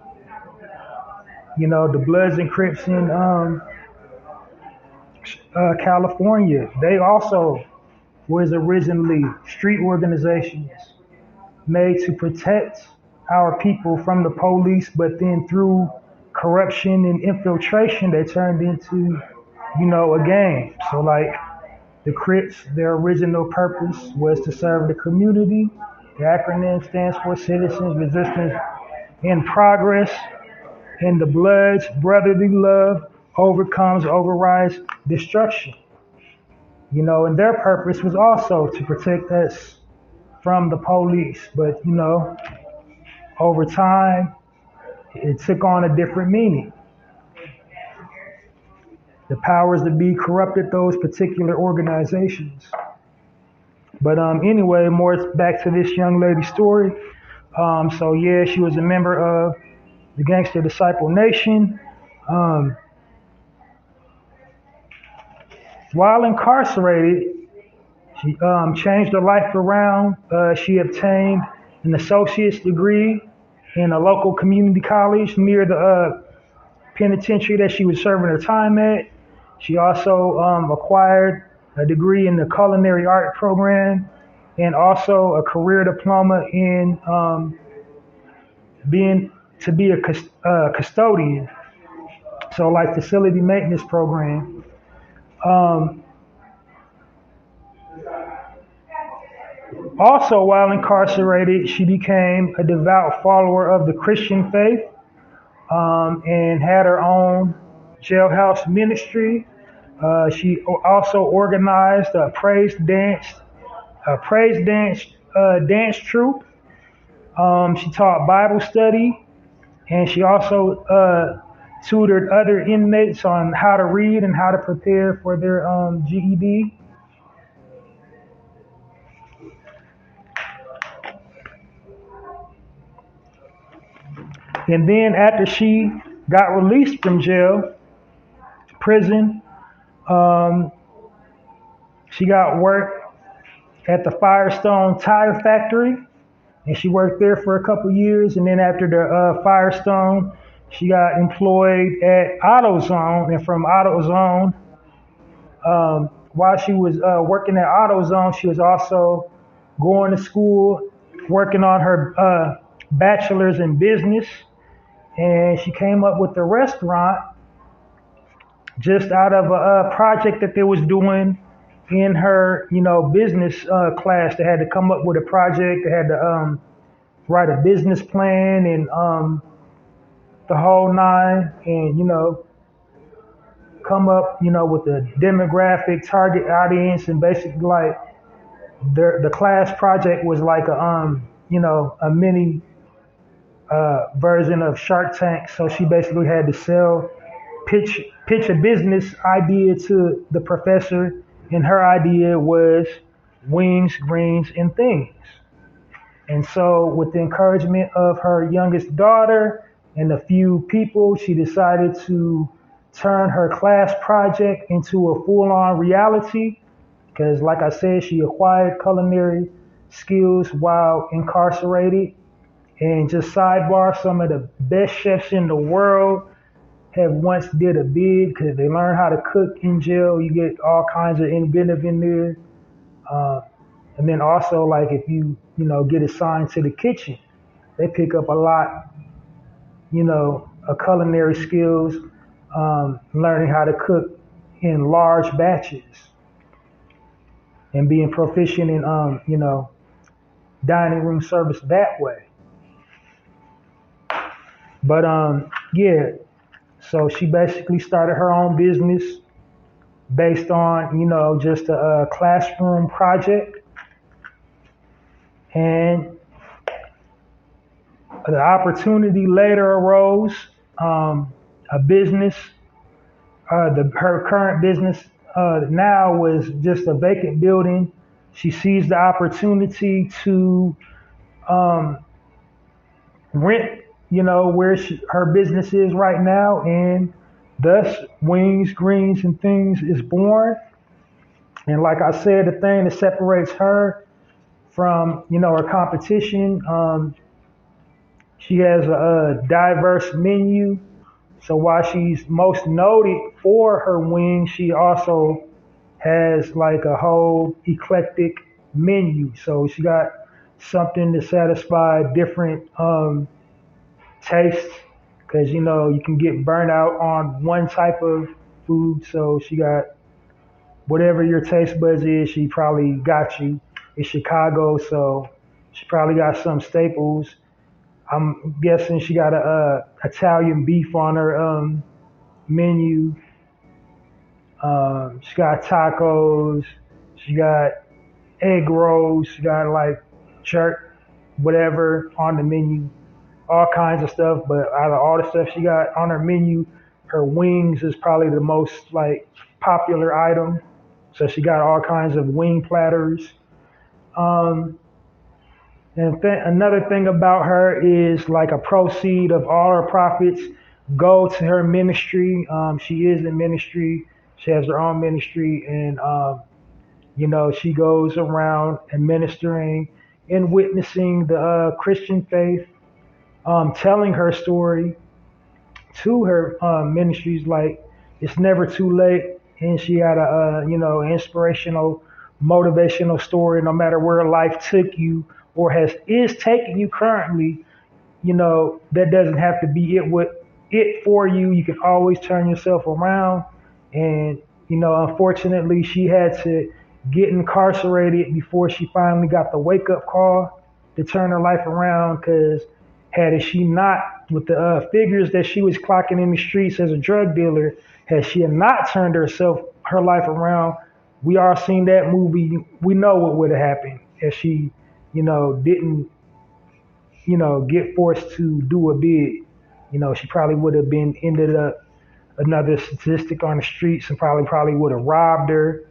the Bloods and Crips in California, they also was originally street organizations made to protect our people from the police, but then through corruption and infiltration, they turned into, a gang. So like the Crips, their original purpose was to serve the community. The acronym stands for Citizens, Resistance, and Progress. And the Bloods, brotherly love overrides destruction. And their purpose was also to protect us from the police. But, over time, it took on a different meaning. The powers that be corrupted those particular organizations. But anyway, more back to this young lady's story. So yeah, she was a member of the Gangster Disciple Nation. While incarcerated, she changed her life around. She obtained an associate's degree in a local community college near the penitentiary that she was serving her time at. She also acquired a degree in the culinary art program and also a career diploma in being to be a custodian, so like facility maintenance program. Um, Also, while incarcerated, she became a devout follower of the Christian faith and had her own jailhouse ministry. She also organized a dance troupe. She taught Bible study, and she also tutored other inmates on how to read and how to prepare for their GED. And then after she got released from prison, um, she got work at the Firestone Tire Factory, and she worked there for a couple years. And then after the Firestone, she got employed at AutoZone, and from AutoZone, while she was working at AutoZone, she was also going to school, working on her bachelor's in business, and she came up with the restaurant just out of a project that they was doing in her, business class. They had to come up with a project. They had to write a business plan and the whole nine, and come up, with the demographic target audience, and basically like the class project was like a mini version of Shark Tank. So she basically had to pitch a business idea to the professor, and her idea was wings, greens, and things. And so, with the encouragement of her youngest daughter and a few people, she decided to turn her class project into a full-on reality. Because, like I said, she acquired culinary skills while incarcerated. And just sidebar, some of the best chefs in the world have once did a bid because they learn how to cook in jail. You get all kinds of inventive in there. And then also, like, if you get assigned to the kitchen, they pick up a lot, of culinary skills, learning how to cook in large batches and being proficient in, dining room service that way. But yeah, so she basically started her own business based on, just a classroom project. And the opportunity later arose, a business, her current business now was just a vacant building. She seized the opportunity to rent, where her business is right now, and thus Wings, Greens, and Things is born. And like I said, the thing that separates her from, her competition, she has a diverse menu. So while she's most noted for her wings, she also has like a whole eclectic menu. So she got something to satisfy different tastes, because you can get burnt out on one type of food. So she got whatever your taste buds is, she probably got you. It's Chicago, so she probably got some staples. I'm guessing she got a Italian beef on her menu. She got tacos. She got egg rolls. She got like jerk, whatever on the menu, all kinds of stuff. But out of all the stuff she got on her menu, her wings is probably the most like popular item. So she got all kinds of wing platters. Um, and another thing about her is like a proceed of all her profits go to her ministry. She is in ministry. She has her own ministry, and she goes around administering and witnessing the Christian faith, telling her story to her ministries. Like it's never too late, and she had a inspirational, motivational story. No matter where life took you or is taking you currently, that doesn't have to be it for you. You can always turn yourself around. And unfortunately, she had to get incarcerated before she finally got the wake up call to turn her life around. Because had she not, with the figures that she was clocking in the streets as a drug dealer, had she not turned her life around, we all seen that movie. We know what would have happened if she, didn't, get forced to do a bid. She probably would have been ended up another statistic on the streets and probably would have robbed her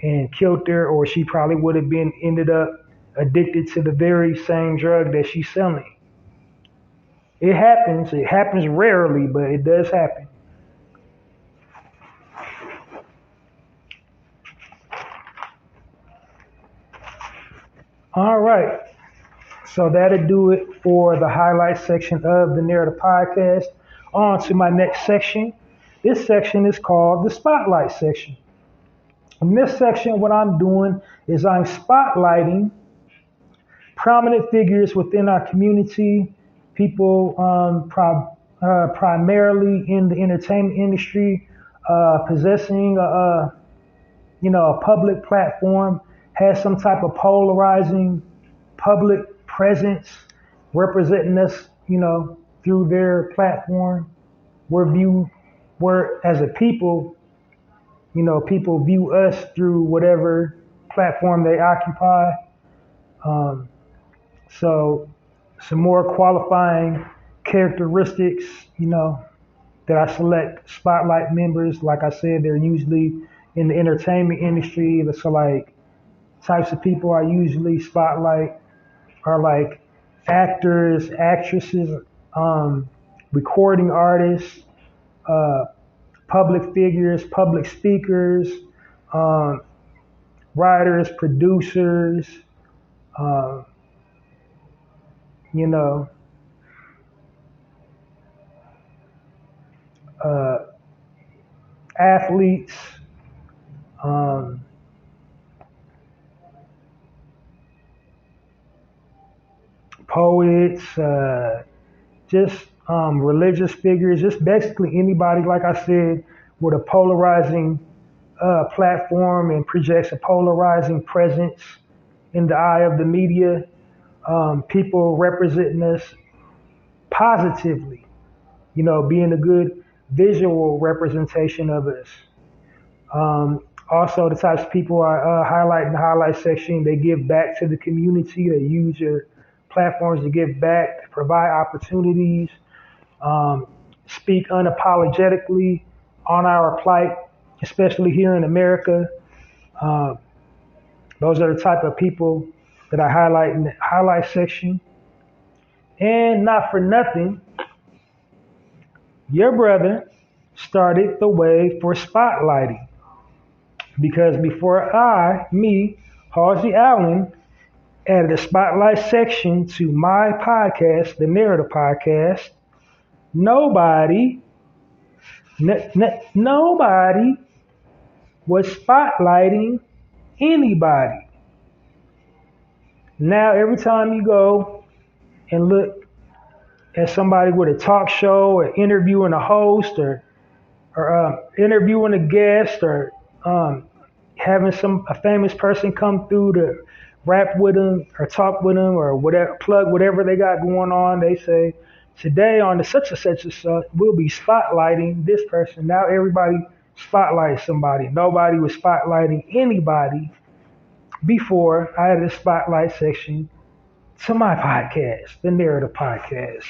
and killed her, or she probably would have been ended up addicted to the very same drug that she's selling. It happens. It happens rarely, but it does happen. All right. So that'll do it for the highlight section of the Narrator podcast. On to my next section. This section is called the Spotlight section. In this section, what I'm doing is I'm spotlighting prominent figures within our community, people primarily in the entertainment industry, possessing a public platform, has some type of polarizing public presence, representing us, through their platform. We're as a people, people view us through whatever platform they occupy. So some more qualifying characteristics, that I select spotlight members. Like I said, they're usually in the entertainment industry. So like types of people I usually spotlight are like actors, actresses, recording artists, public figures, public speakers, writers, producers, uh, you know, uh, athletes, um, poets, just religious figures, just basically anybody, like I said, with a polarizing platform and projects a polarizing presence in the eye of the media. People representing us positively, being a good visual representation of us. Also, the types of people I highlight in the highlight section, they give back to the community. They use their platforms to give back, to provide opportunities, speak unapologetically on our plight, especially here in America. Uh, those are the type of people that I highlight in the highlight section. And not for nothing, your brother started the way for spotlighting. Because before Halsey Allen, added a spotlight section to my podcast, the Narrator podcast, nobody was spotlighting anybody. Now, every time you go and look at somebody with a talk show or interviewing a host or interviewing a guest or having a famous person come through to rap with them or talk with them or whatever, plug whatever they got going on, they say, today on the such and such, we'll be spotlighting this person. Now everybody spotlight somebody. Nobody was spotlighting anybody before I added a spotlight section to my podcast, the Narrator podcast.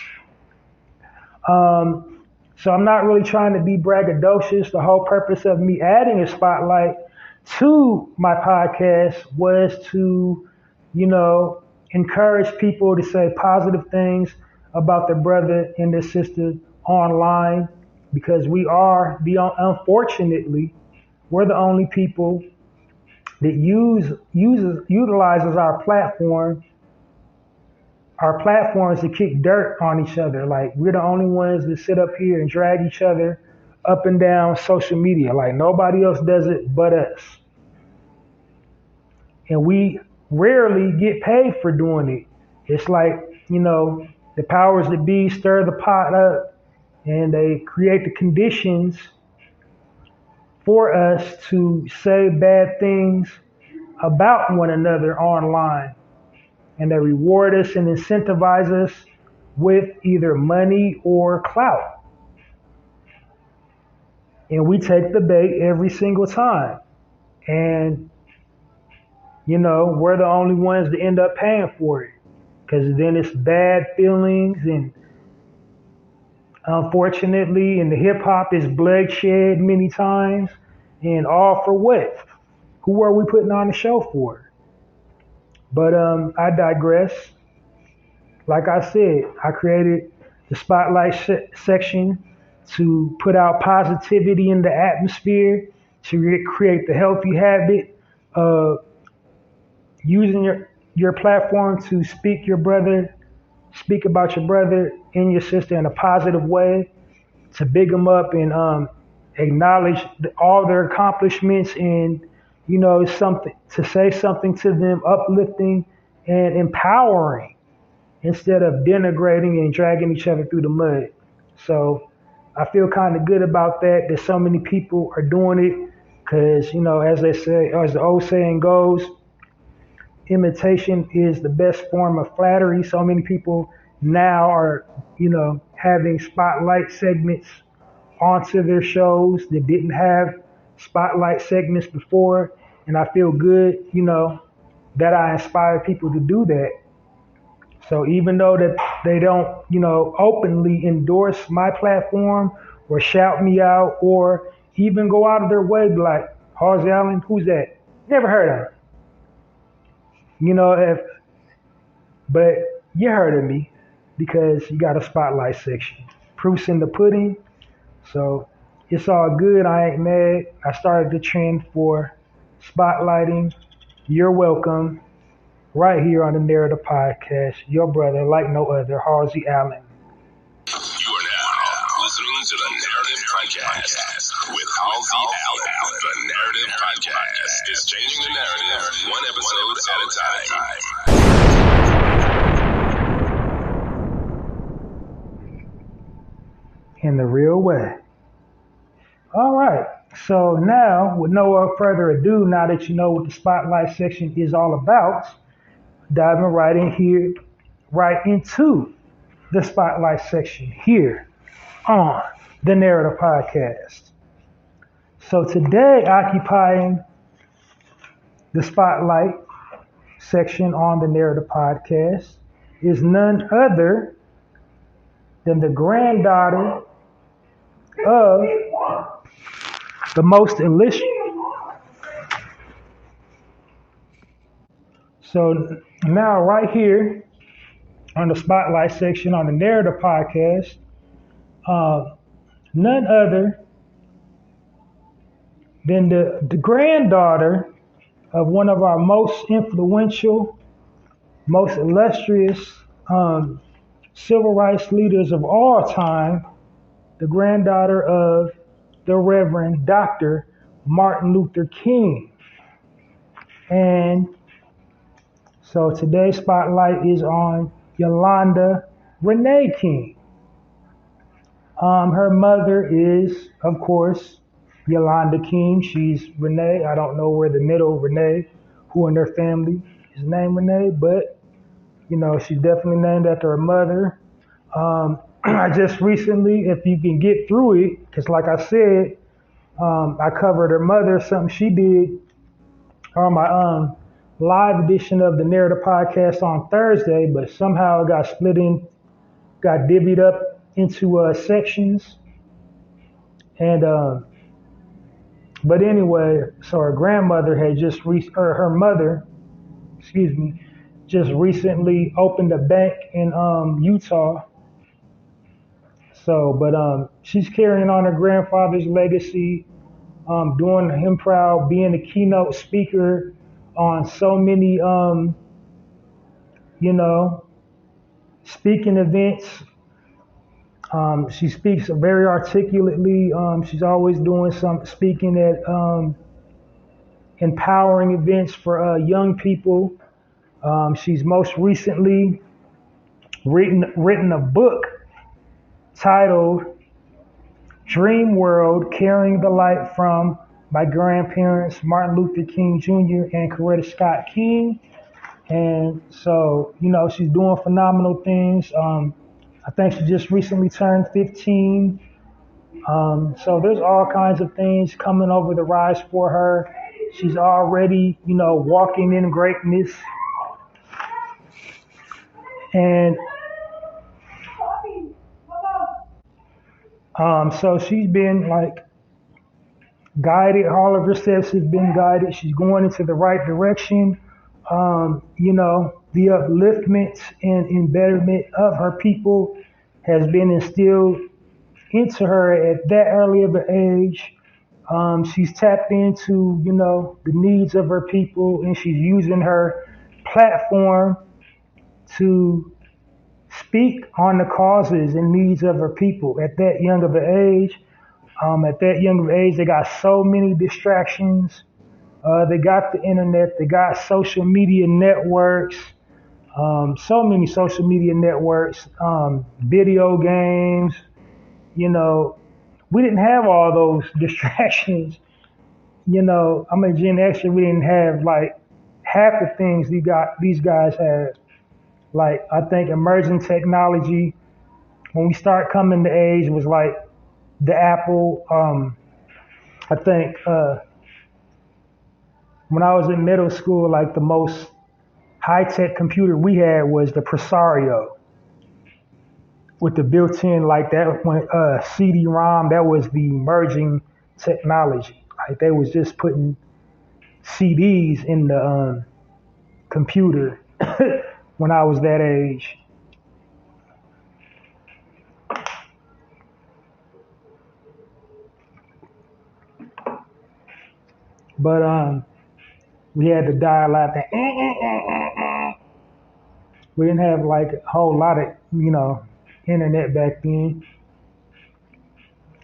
So I'm not really trying to be braggadocious. The whole purpose of me adding a spotlight to my podcast was to, encourage people to say positive things about their brother and their sister online, because unfortunately, we're the only people that utilizes our platforms to kick dirt on each other. Like, we're the only ones that sit up here and drag each other up and down social media. Like, nobody else does it but us. And we rarely get paid for doing it. It's like, the powers that be stir the pot up and they create the conditions for us to say bad things about one another online. And they reward us and incentivize us with either money or clout. And we take the bait every single time. And, we're the only ones that end up paying for it. Because then it's bad feelings, and unfortunately, in the hip hop, it's bloodshed many times. And all for what? Who are we putting on the show for? But I digress. Like I said, I created the spotlight section to put out positivity in the atmosphere, to create the healthy habit of using your platform to speak about your brother and your sister in a positive way, to big them up and acknowledge all their accomplishments, and something to say something to them uplifting and empowering, instead of denigrating and dragging each other through the mud. So I feel kind of good about that so many people are doing it, because as they say, as the old saying goes, imitation is the best form of flattery. So many people now are having spotlight segments onto their shows that didn't have spotlight segments before, and I feel good, that I inspire people to do that. So even though that they don't, openly endorse my platform or shout me out or even go out of their way, be like, Halsey Allen, who's that? Never heard of him. But you heard of me because you got a spotlight section. Proof's in the pudding. So it's all good. I ain't mad. I started the trend for spotlighting. You're welcome. Right here on the Narrator podcast. Your brother, like no other, Halsey Allen. You are now listening to the Narrative Podcast with Halsey Allen. The Narrative Podcast is changing the narrative one episode at a time. In the real way. All right. So now, with no further ado, now that you know what the spotlight section is all about, diving right into the spotlight section here on the Narrator Podcast. So today, occupying the spotlight section on the Narrator Podcast is none other than the granddaughter of the most illustrious. So now right here on the spotlight section on the Narrator Podcast, none other than the granddaughter of one of our most influential, most illustrious civil rights leaders of all time, the granddaughter of the Reverend Dr. Martin Luther King. And so today's spotlight is on Yolanda Renee King. Her mother is, of course, Yolanda King. She's Renee. I don't know where the middle Renee, who in her family is named Renee, but she's definitely named after her mother. I just recently, if you can get through it, because like I said, I covered her mother, something she did on my live edition of the Narrator podcast on Thursday, but somehow it got got divvied up into sections. And but anyway, so her grandmother had or her mother, excuse me, just recently opened a bank in Utah. So, but she's carrying on her grandfather's legacy, doing him proud, being a keynote speaker on so many, you know, speaking events. She speaks very articulately. She's always doing some speaking at empowering events for young people. She's most recently written a book titled Dream World, Carrying the Light from my grandparents, Martin Luther King Jr. and Coretta Scott King. And so, you know, she's doing phenomenal things. I think she just recently turned 15. So there's all kinds of things coming over the rise for her. She's already, you know, walking in greatness. And so she's been like guided. All of her steps have been guided. She's going into the right direction. You know, the upliftment and embetterment of her people has been instilled into her at that early of an age. She's tapped into, you know, the needs of her people, and she's using her platform to speak on the causes and needs of her people at that young of an age. At that young of an age, they got so many distractions. They got the internet, they got social media networks, so many social media networks, video games. You know, we didn't have all those distractions. You know, I'm a Gen Xer, we didn't have like half the things these guys had. Like, I think emerging technology, when we start coming to age, was like the Apple. I think when I was in middle school, like the most high-tech computer we had was the Presario with the built-in, like that when CD-ROM. That was the emerging technology. Like they was just putting CDs in the computer when I was that age. But we had to dial out that. We didn't have like a whole lot of, you know, internet back then.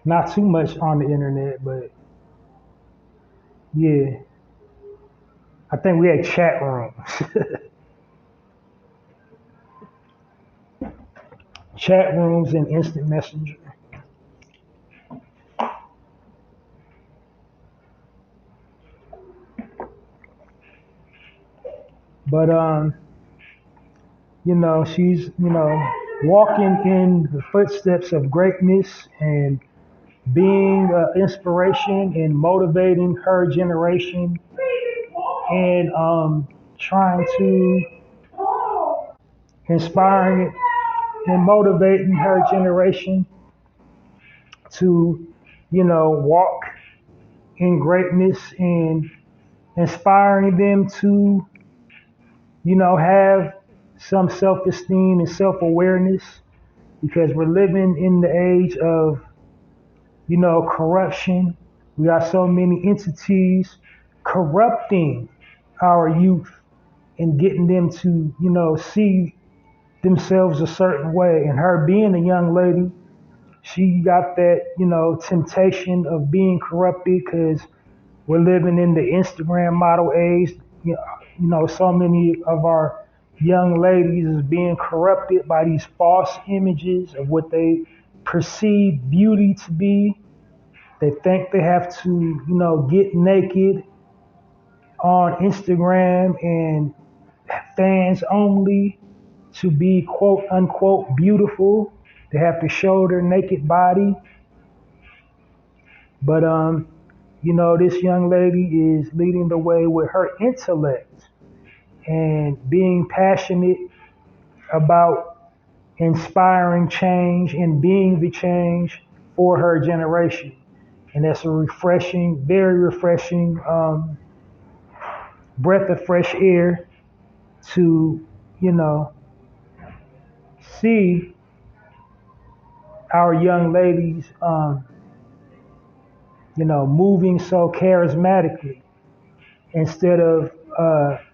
Not too much on the internet, but yeah. I think we had chat rooms. Chat rooms and instant messenger. But you know, she's, you know, walking in the footsteps of greatness and being inspiration and motivating her generation, and trying to inspiring and motivating her generation to, you know, walk in greatness and inspiring them to, you know, have some self-esteem and self-awareness, because we're living in the age of, you know, corruption. We got so many entities corrupting our youth and getting them to, you know, see themselves a certain way. And her being a young lady, she got that, you know, temptation of being corrupted, because we're living in the Instagram model age. You know, so many of our young ladies is being corrupted by these false images of what they perceive beauty to be. They think they have to, you know, get naked on Instagram and fans only to be quote unquote beautiful. They have to show their naked body. But this young lady is leading the way with her intellect and being passionate about inspiring change and being the change for her generation. And that's a refreshing, very refreshing breath of fresh air to, see our young ladies, moving so charismatically instead of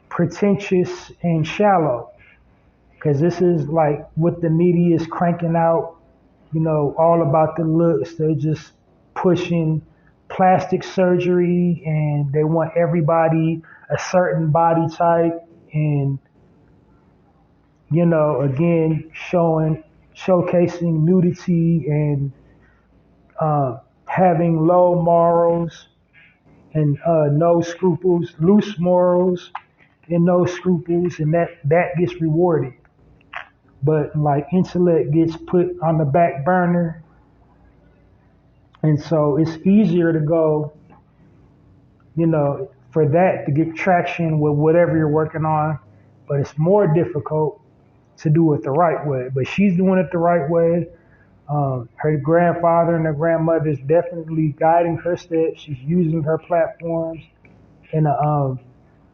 pretentious and shallow. Because this is like what the media is cranking out, all about the looks. They're just pushing plastic surgery and they want everybody a certain body type and, again, showcasing nudity and having low morals and no scruples, loose morals and no scruples, and that gets rewarded. But like intellect gets put on the back burner, and so it's easier to go, for that to get traction with whatever you're working on, but it's more difficult to do it the right way. But she's doing it the right way. Her grandfather and her grandmother is definitely guiding her steps. She's using her platforms in a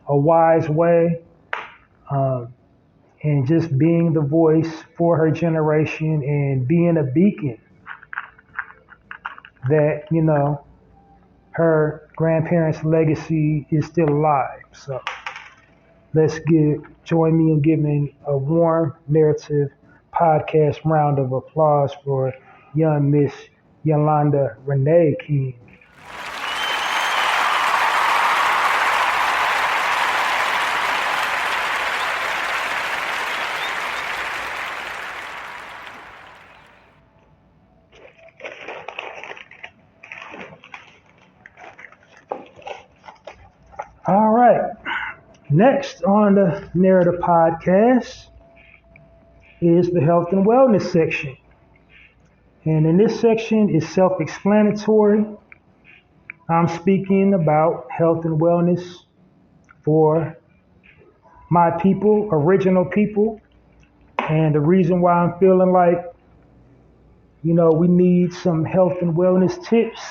wise way, and just being the voice for her generation and being a beacon that, her grandparents' legacy is still alive. So join me in giving a warm narrative podcast round of applause for young Miss Yolanda Renee King. All right. Next on the Narrator podcast is the health and wellness section. And in this section is self-explanatory. I'm speaking about health and wellness for my people, original people. And the reason why I'm feeling like, we need some health and wellness tips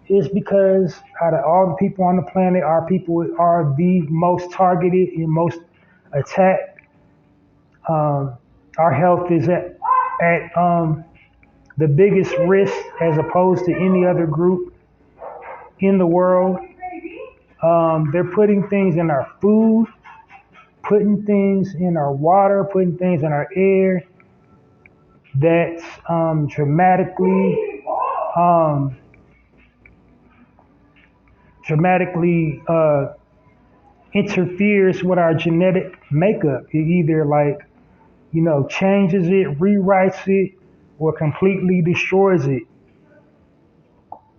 is because out of all the people on the planet, our people are the most targeted and most attacked. Our health is at the biggest risk as opposed to any other group in the world. They're putting things in our food, putting things in our water, putting things in our air that's dramatically interferes with our genetic makeup. It either changes it, rewrites it, or completely destroys it.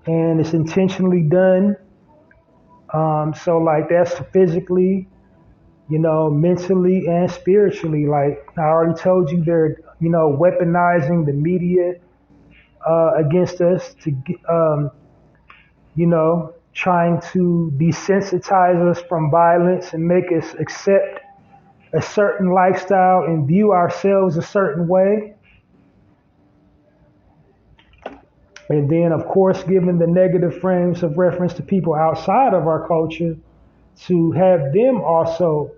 And it's intentionally done. So that's physically, mentally and spiritually. Like I already told you, they're, weaponizing the media against us to, trying to desensitize us from violence and make us accept a certain lifestyle and view ourselves a certain way. And then, of course, given the negative frames of reference to people outside of our culture, to have them also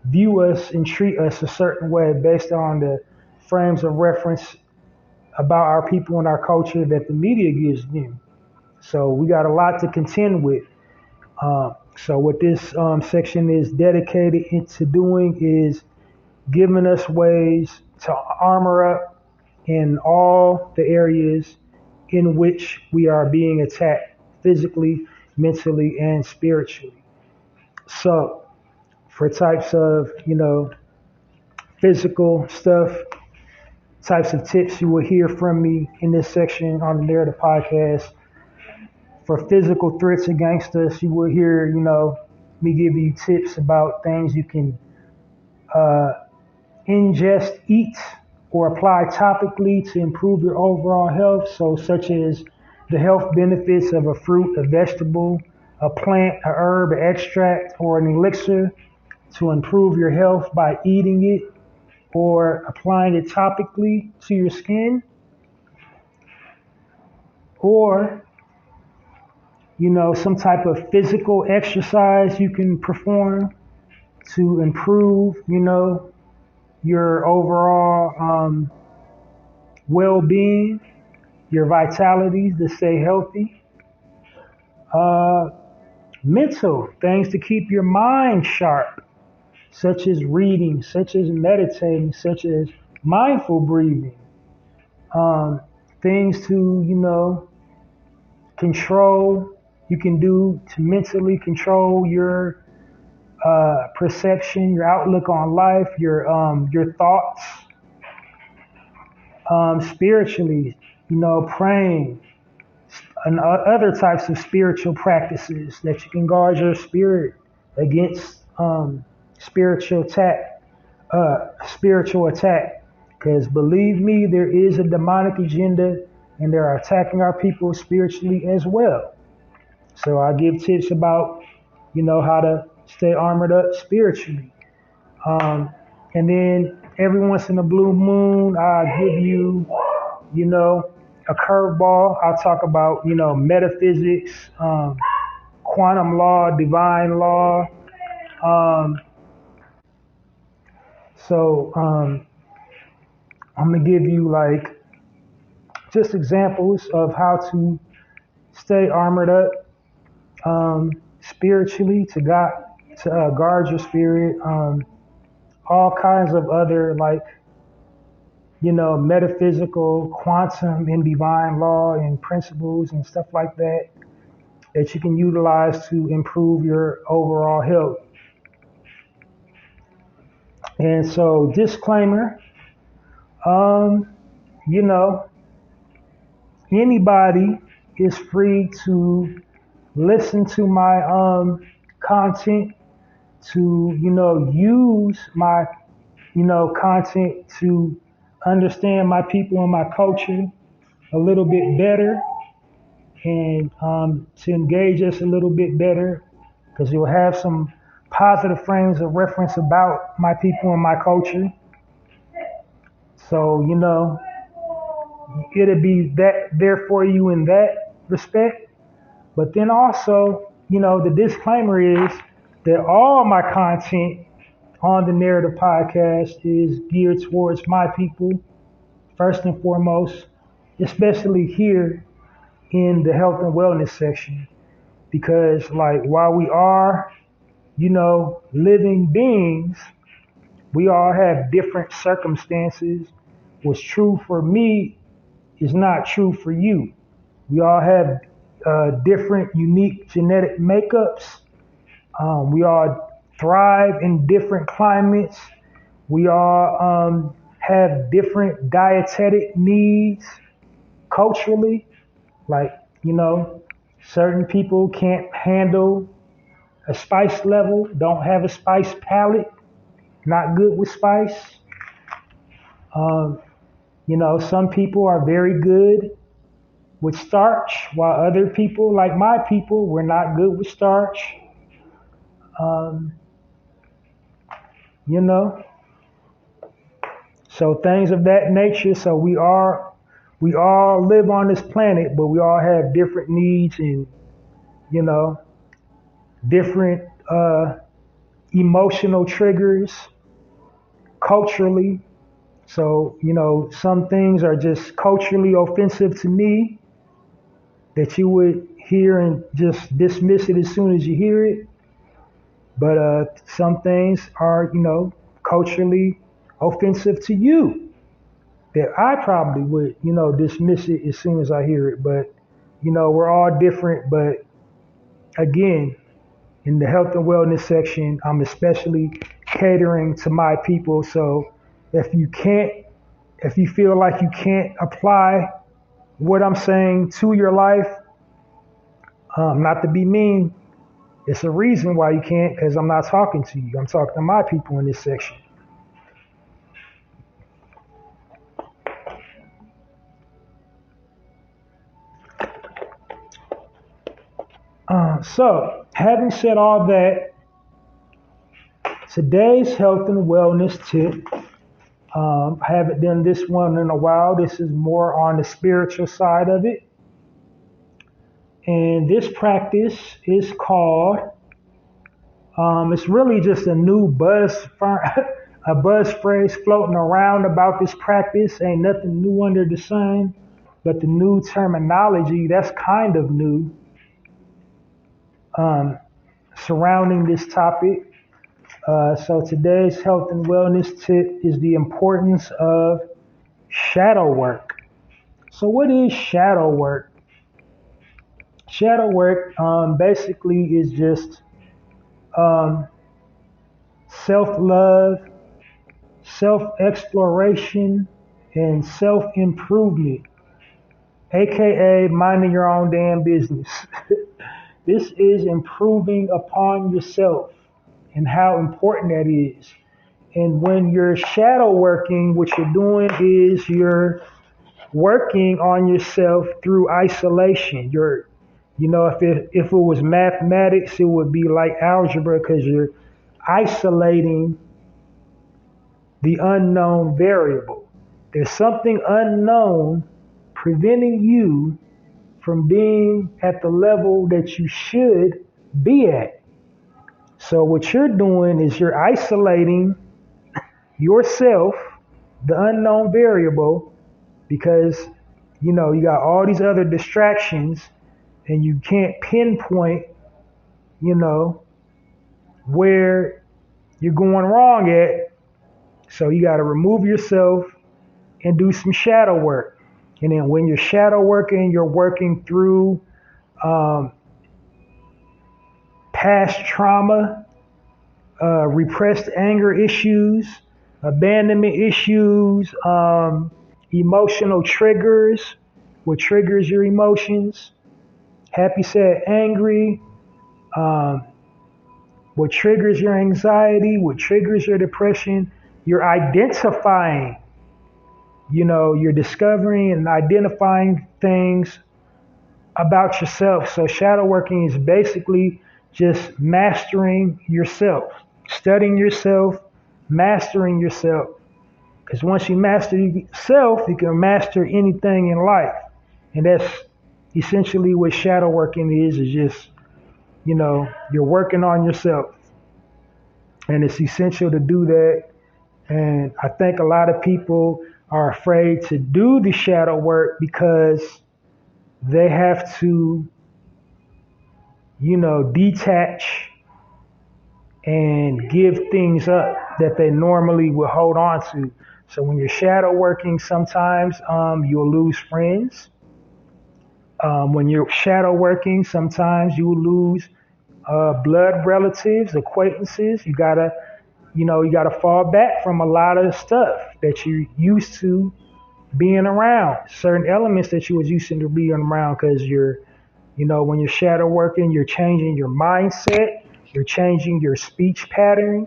view us and treat us a certain way based on the frames of reference about our people and our culture that the media gives them. So we got a lot to contend with. So what this section is dedicated into doing is giving us ways to armor up in all the areas in which we are being attacked physically, mentally, and spiritually. So for types of, physical stuff, types of tips you will hear from me in this section on the Narrative Podcast. For physical threats against us, you will hear, me give you tips about things you can ingest, eat, or apply topically to improve your overall health. So such as the health benefits of a fruit, a vegetable, a plant, a herb, an extract, or an elixir to improve your health by eating it or applying it topically to your skin, or some type of physical exercise you can perform to improve your overall well-being, your vitality to stay healthy. Mental things to keep your mind sharp, such as reading, such as meditating, such as mindful breathing. Things to control, you can do to mentally control your perception, your outlook on life, your thoughts. Spiritually, praying and other types of spiritual practices that you can guard your spirit against spiritual attack. Because believe me, there is a demonic agenda, and they are attacking our people spiritually as well. So I give tips about how to stay armored up spiritually. And then every once in a blue moon, I give you, a curveball. I'll talk about, metaphysics, quantum law, divine law. So I'm gonna give you just examples of how to stay armored up spiritually to guard your spirit. All kinds of other metaphysical, quantum, and divine law and principles and stuff like that you can utilize to improve your overall health. And so, disclaimer, anybody is free to listen to my content, to use my content to understand my people and my culture a little bit better, and to engage us a little bit better, because you'll have some positive frames of reference about my people and my culture. So it'll be that there for you in that respect. But then also, the disclaimer is that all my content on the Narrative Podcast is geared towards my people, first and foremost, especially here in the health and wellness section. Because while we are, living beings, we all have different circumstances. What's true for me is not true for you. We all have different, unique genetic makeups. We all thrive in different climates. We all have different dietetic needs culturally. Certain people can't handle a spice level, don't have a spice palate, not good with spice. Some people are very good with starch, while other people, like my people, we're not good with starch. So things of that nature. So we all live on this planet, but we all have different needs and, different emotional triggers culturally. So, some things are just culturally offensive to me that you would hear and just dismiss it as soon as you hear it. But some things are, culturally offensive to you that I probably would, dismiss it as soon as I hear it. But, we're all different. But again, in the health and wellness section, I'm especially catering to my people. So if you feel like you can't apply what I'm saying to your life, not to be mean, it's a reason why you can't, because I'm not talking to you. I'm talking to my people in this section. So, having said all that, today's health and wellness tip, I haven't done this one in a while. This is more on the spiritual side of it. And this practice is called, it's really just a new a buzz phrase floating around about this practice. Ain't nothing new under the sun, but the new terminology that's kind of new surrounding this topic. So today's health and wellness tip is the importance of shadow work. So what is shadow work? Shadow work basically is just self-love, self-exploration, and self-improvement, aka minding your own damn business. This is improving upon yourself and how important that is. And when you're shadow working, what you're doing is you're working on yourself through isolation. If it was mathematics, it would be like algebra because you're isolating the unknown variable. There's something unknown preventing you from being at the level that you should be at. So what you're doing is you're isolating yourself, the unknown variable, because you got all these other distractions and you can't pinpoint, where you're going wrong at. So you got to remove yourself and do some shadow work. And then when you're shadow working, you're working through past trauma, repressed anger issues, abandonment issues, emotional triggers, what triggers your emotions, happy, sad, angry, what triggers your anxiety, what triggers your depression. You're identifying, you're discovering and identifying things about yourself. So shadow working is basically just mastering yourself, studying yourself, mastering yourself. Because once you master yourself, you can master anything in life. And that's essentially what shadow working is just, you're working on yourself. And it's essential to do that. And I think a lot of people are afraid to do the shadow work because they have to, detach and give things up that they normally would hold on to. So when you're shadow working, sometimes you'll lose friends. When you're shadow working, sometimes you will lose blood relatives, acquaintances. You gotta fall back from a lot of stuff that you're used to being around, certain elements that you was used to being around, because when you're shadow working, you're changing your mindset, you're changing your speech pattern,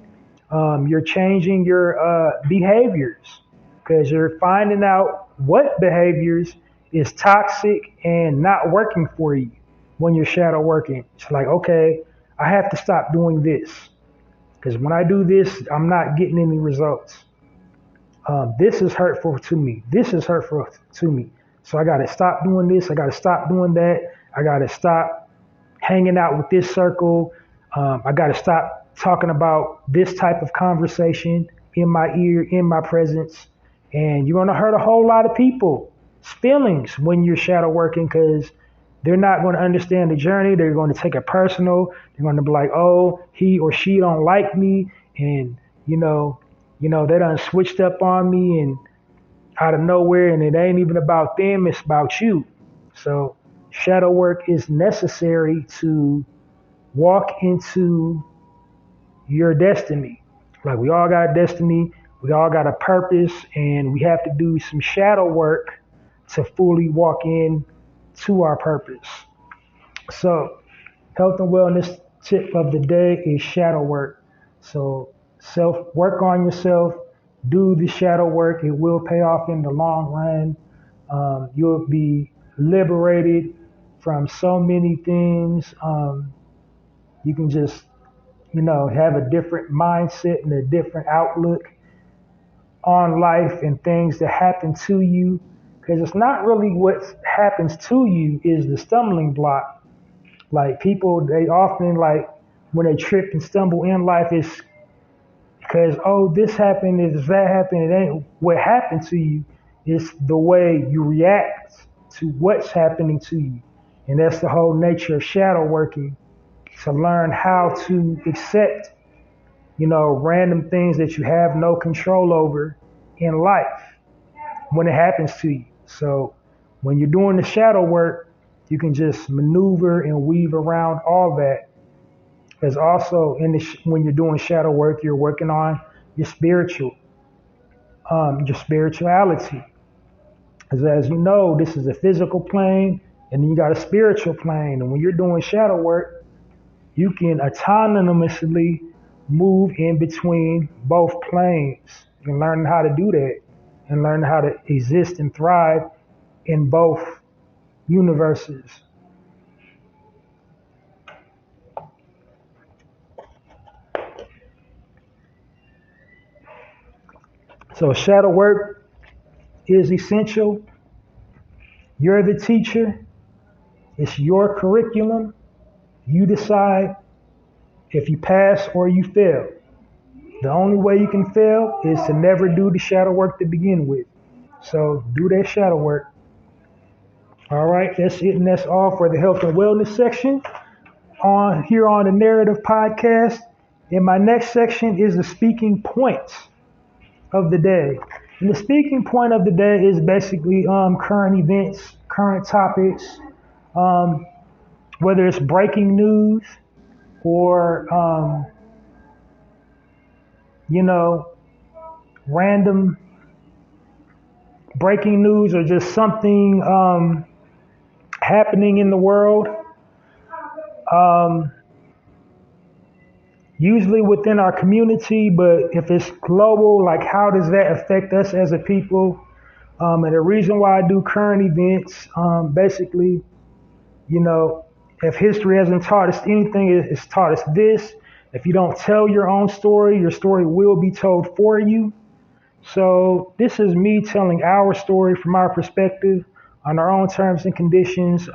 you're changing your behaviors, because you're finding out what behaviors is toxic and not working for you when you're shadow working. It's like, okay, I have to stop doing this, because when I do this, I'm not getting any results. This is hurtful to me. This is hurtful to me. So I got to stop doing this. I got to stop doing that. I got to stop hanging out with this circle. I got to stop talking about this type of conversation in my ear, in my presence. And you're going to hurt a whole lot of people's feelings when you're shadow working, because they're not going to understand the journey. They're going to take it personal. They're going to be like, oh, he or she don't like me. And, they done switched up on me and out of nowhere. And it ain't even about them. It's about you. So shadow work is necessary to walk into your destiny. Like, we all got a destiny. We all got a purpose. And we have to do some shadow work to fully walk in to our purpose. So health and wellness tip of the day is shadow work. So work on yourself, do the shadow work. It will pay off in the long run. You'll be liberated from so many things. You can just, have a different mindset and a different outlook on life and things that happen to you. Because it's not really what happens to you is the stumbling block. Like people, they often when they trip and stumble in life, it's because, oh, this happened, is that happened. It ain't what happened to you. It's the way you react to what's happening to you. And that's the whole nature of shadow working, to learn how to accept, random things that you have no control over in life when it happens to you. So when you're doing the shadow work, you can just maneuver and weave around all that. Because also when you're doing shadow work, you're working on your spirituality. As you know, this is a physical plane, and then you got a spiritual plane. And when you're doing shadow work, you can autonomously move in between both planes. And learn how to do that, and learn how to exist and thrive in both universes. So shadow work is essential. You're the teacher. It's your curriculum. You decide if you pass or you fail. The only way you can fail is to never do the shadow work to begin with. So do that shadow work. All right, that's it, and that's all for the health and wellness section here on the Narrative Podcast. And my next section is the speaking points of the day. And the speaking point of the day is basically current events, current topics, whether it's breaking news or, random breaking news or just something happening in the world. Usually within our community, but if it's global, like how does that affect us as a people? And the reason why I do current events, basically, if history hasn't taught us anything, it's taught us this. If you don't tell your own story, your story will be told for you. So this is me telling our story from our perspective on our own terms and conditions.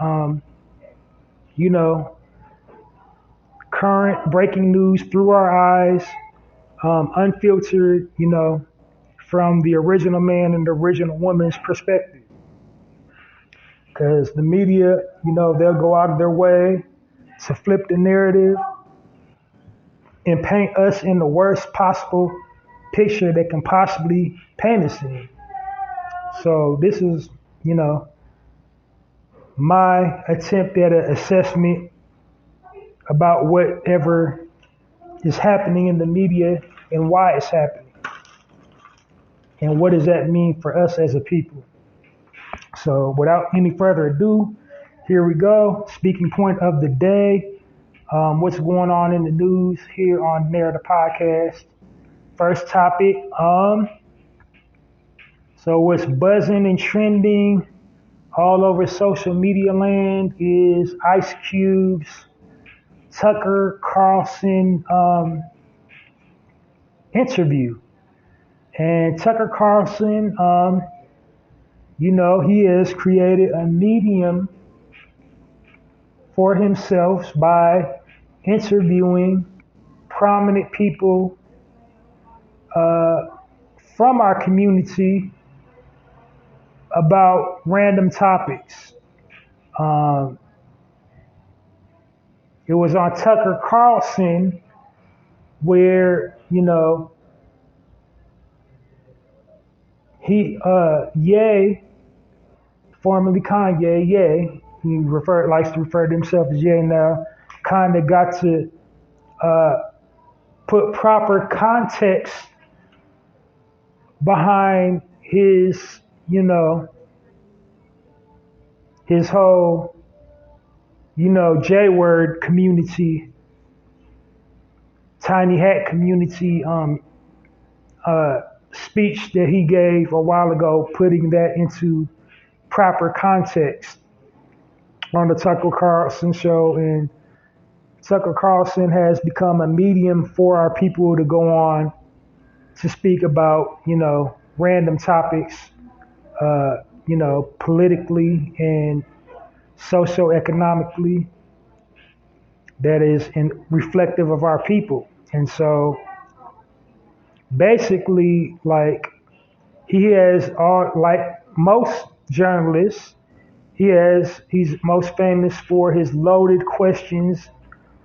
Current breaking news through our eyes, unfiltered, from the original man and the original woman's perspective. Because the media, they'll go out of their way to flip the narrative and paint us in the worst possible picture they can possibly paint us in. So this is, my attempt at an assessment about whatever is happening in the media and why it's happening. And what does that mean for us as a people? So without any further ado, here we go. Speaking point of the day. What's going on in the news here on Narrator Podcast. First topic. So what's buzzing and trending all over social media land is Ice Cube's Tucker Carlson interview. And Tucker Carlson, he has created a medium for himself by interviewing prominent people from our community about random topics. It was on Tucker Carlson where, Ye, formerly Kanye, Ye, he likes to refer to himself as Ye now, kind of got to put proper context behind his, his whole, J-word community, tiny hat community speech that he gave a while ago, putting that into proper context. on the Tucker Carlson show, and Tucker Carlson has become a medium for our people to go on to speak about, random topics, politically and socioeconomically that is reflective of our people. And so basically, like, he has like most journalists, he's most famous for his loaded questions,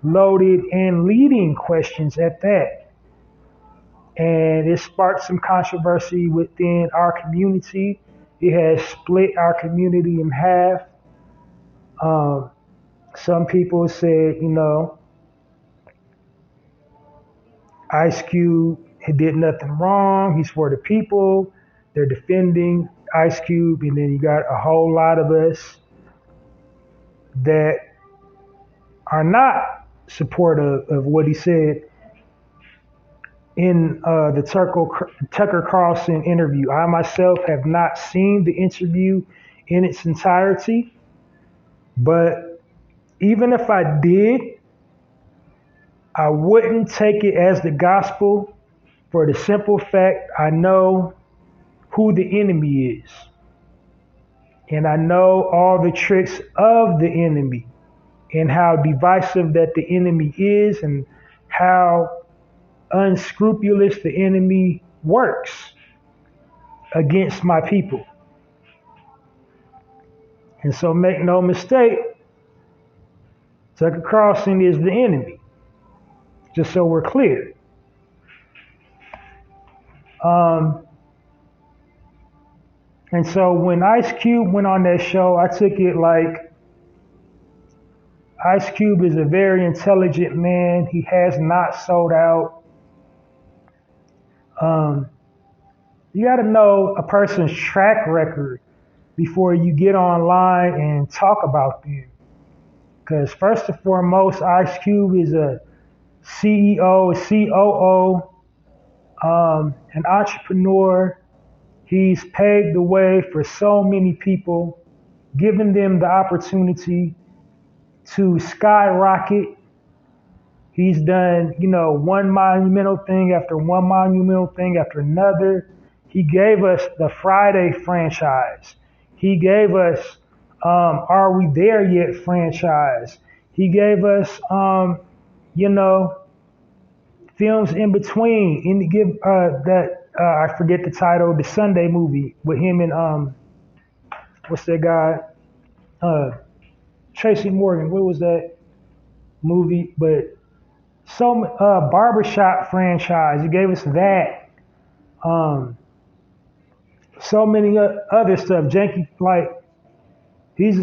loaded and leading questions at that. And it sparked some controversy within our community. It has split our community in half. Some people said, Ice Cube, he did nothing wrong. He's for the people. They're defending Ice Cube. And then you got a whole lot of us that are not supportive of what he said in the Tucker Carlson interview. I myself have not seen the interview in its entirety, but even if I did, I wouldn't take it as the gospel for the simple fact I know who the enemy is. And I know all the tricks of the enemy and how divisive that the enemy is and how unscrupulous the enemy works against my people. And so make no mistake, Tucker Carlson is the enemy, just so we're clear. And so when Ice Cube went on that show, I took it like Ice Cube is a very intelligent man. He has not sold out. You got to know a person's track record before you get online and talk about them. Because first and foremost, Ice Cube is a CEO, a COO, an entrepreneur. He's paved the way for so many people, giving them the opportunity to skyrocket. He's done, one monumental thing after one monumental thing after another. He gave us the Friday franchise. He gave us Are We There Yet franchise. He gave us, films in between. And give I forget the title, the Sunday movie with him and what's that guy? Tracy Morgan. What was that movie? But barbershop franchise. He gave us that. So many other stuff. Janky, like he's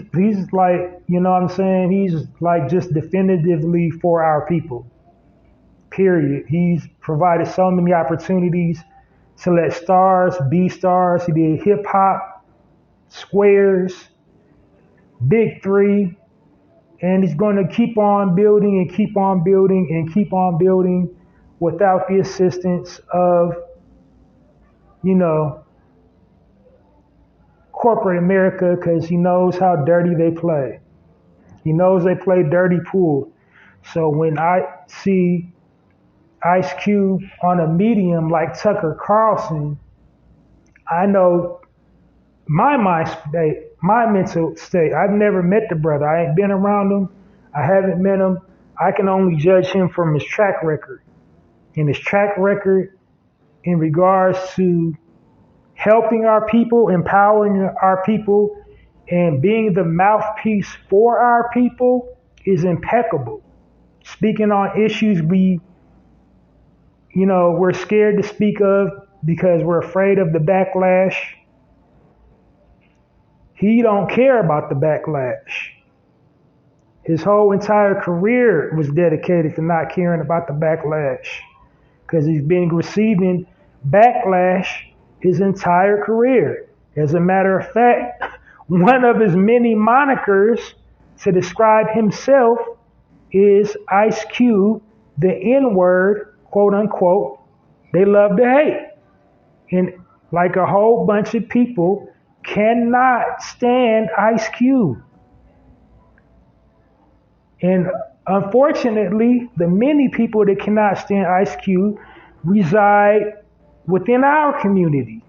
like, what I'm saying? He's like just definitively for our people. Period. He's provided so many opportunities to let stars be stars. He did hip hop, Squares, Big Three, and he's going to keep on building and keep on building and keep on building without the assistance of, corporate America, because he knows how dirty they play. He knows they play dirty pool. So when I see Ice Cube on a medium like Tucker Carlson, I know my mental state. I've never met the brother. I ain't been around him. I haven't met him. I can only judge him from his track record. And his track record in regards to helping our people, empowering our people, and being the mouthpiece for our people is impeccable. Speaking on issues we're scared to speak of because we're afraid of the backlash. He don't care about the backlash. His whole entire career was dedicated to not caring about the backlash because he's been receiving backlash his entire career. As a matter of fact, one of his many monikers to describe himself is Ice Cube, the N-word, quote unquote. They love to hate. And like a whole bunch of people cannot stand Ice Cube. And unfortunately, the many people that cannot stand Ice Cube reside within our community.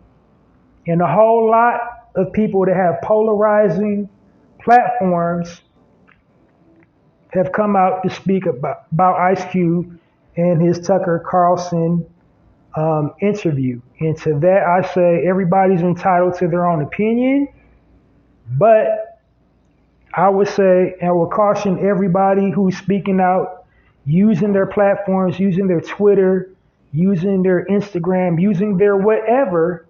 And a whole lot of people that have polarizing platforms have come out to speak about Ice Cube and his Tucker Carlson interview. And to that, I say everybody's entitled to their own opinion, but I would say and would caution everybody who's speaking out, using their platforms, using their Twitter, using their Instagram, using their whatever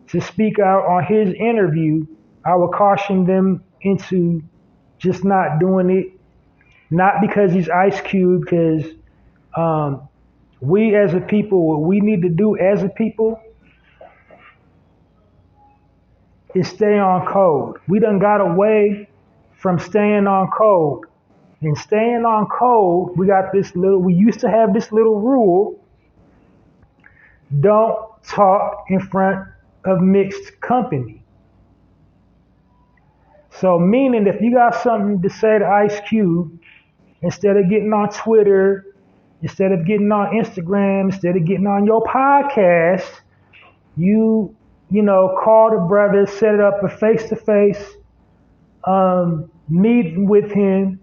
to speak out on his interview. I would caution them into just not doing it, not because he's Ice Cube, because we as a people, what we need to do as a people is stay on code. We done got away from staying on code. And staying on code, we used to have this little rule: don't talk in front of mixed company. So meaning if you got something to say to Ice Cube, instead of getting on Twitter, instead of getting on Instagram, instead of getting on your podcast, you call the brother, set it up a face-to-face meeting with him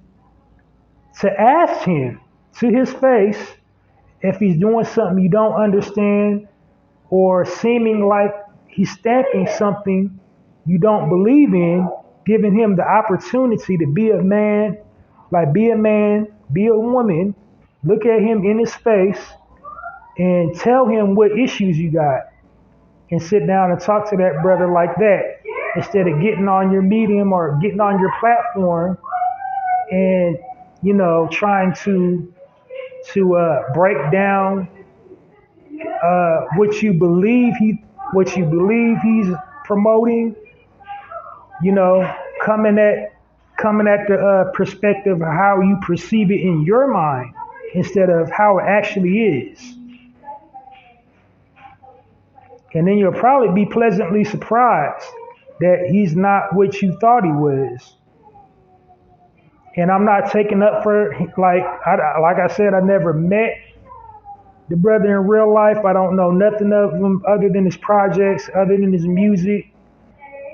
to ask him to his face if he's doing something you don't understand or seeming like he's stamping something you don't believe in, giving him the opportunity to be a man, be a woman, look at him in his face and tell him what issues you got, and sit down and talk to that brother like that, instead of getting on your medium or getting on your platform and trying to break down what you believe he's promoting. Coming at the perspective of how you perceive it in your mind instead of how it actually is. And then you'll probably be pleasantly surprised that he's not what you thought he was. And I'm not taking up for, like I said, I never met the brother in real life. I don't know nothing of him other than his projects, other than his music.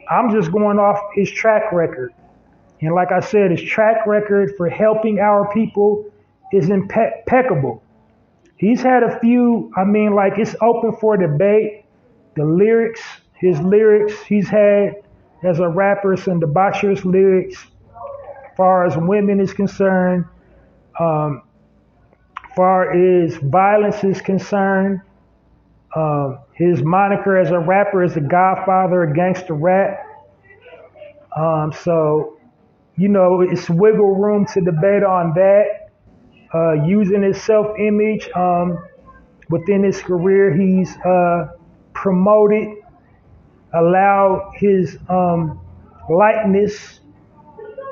I'm just going off his track record. And like I said, his track record for helping our people is impeccable. He's had a few, it's open for debate. His lyrics, he's had as a rapper some debaucherous lyrics as far as women is concerned, far as violence is concerned. His moniker as a rapper is the Godfather of gangster rap. So, it's wiggle room to debate on that. Using his self-image within his career, he's promoted, allowed his likeness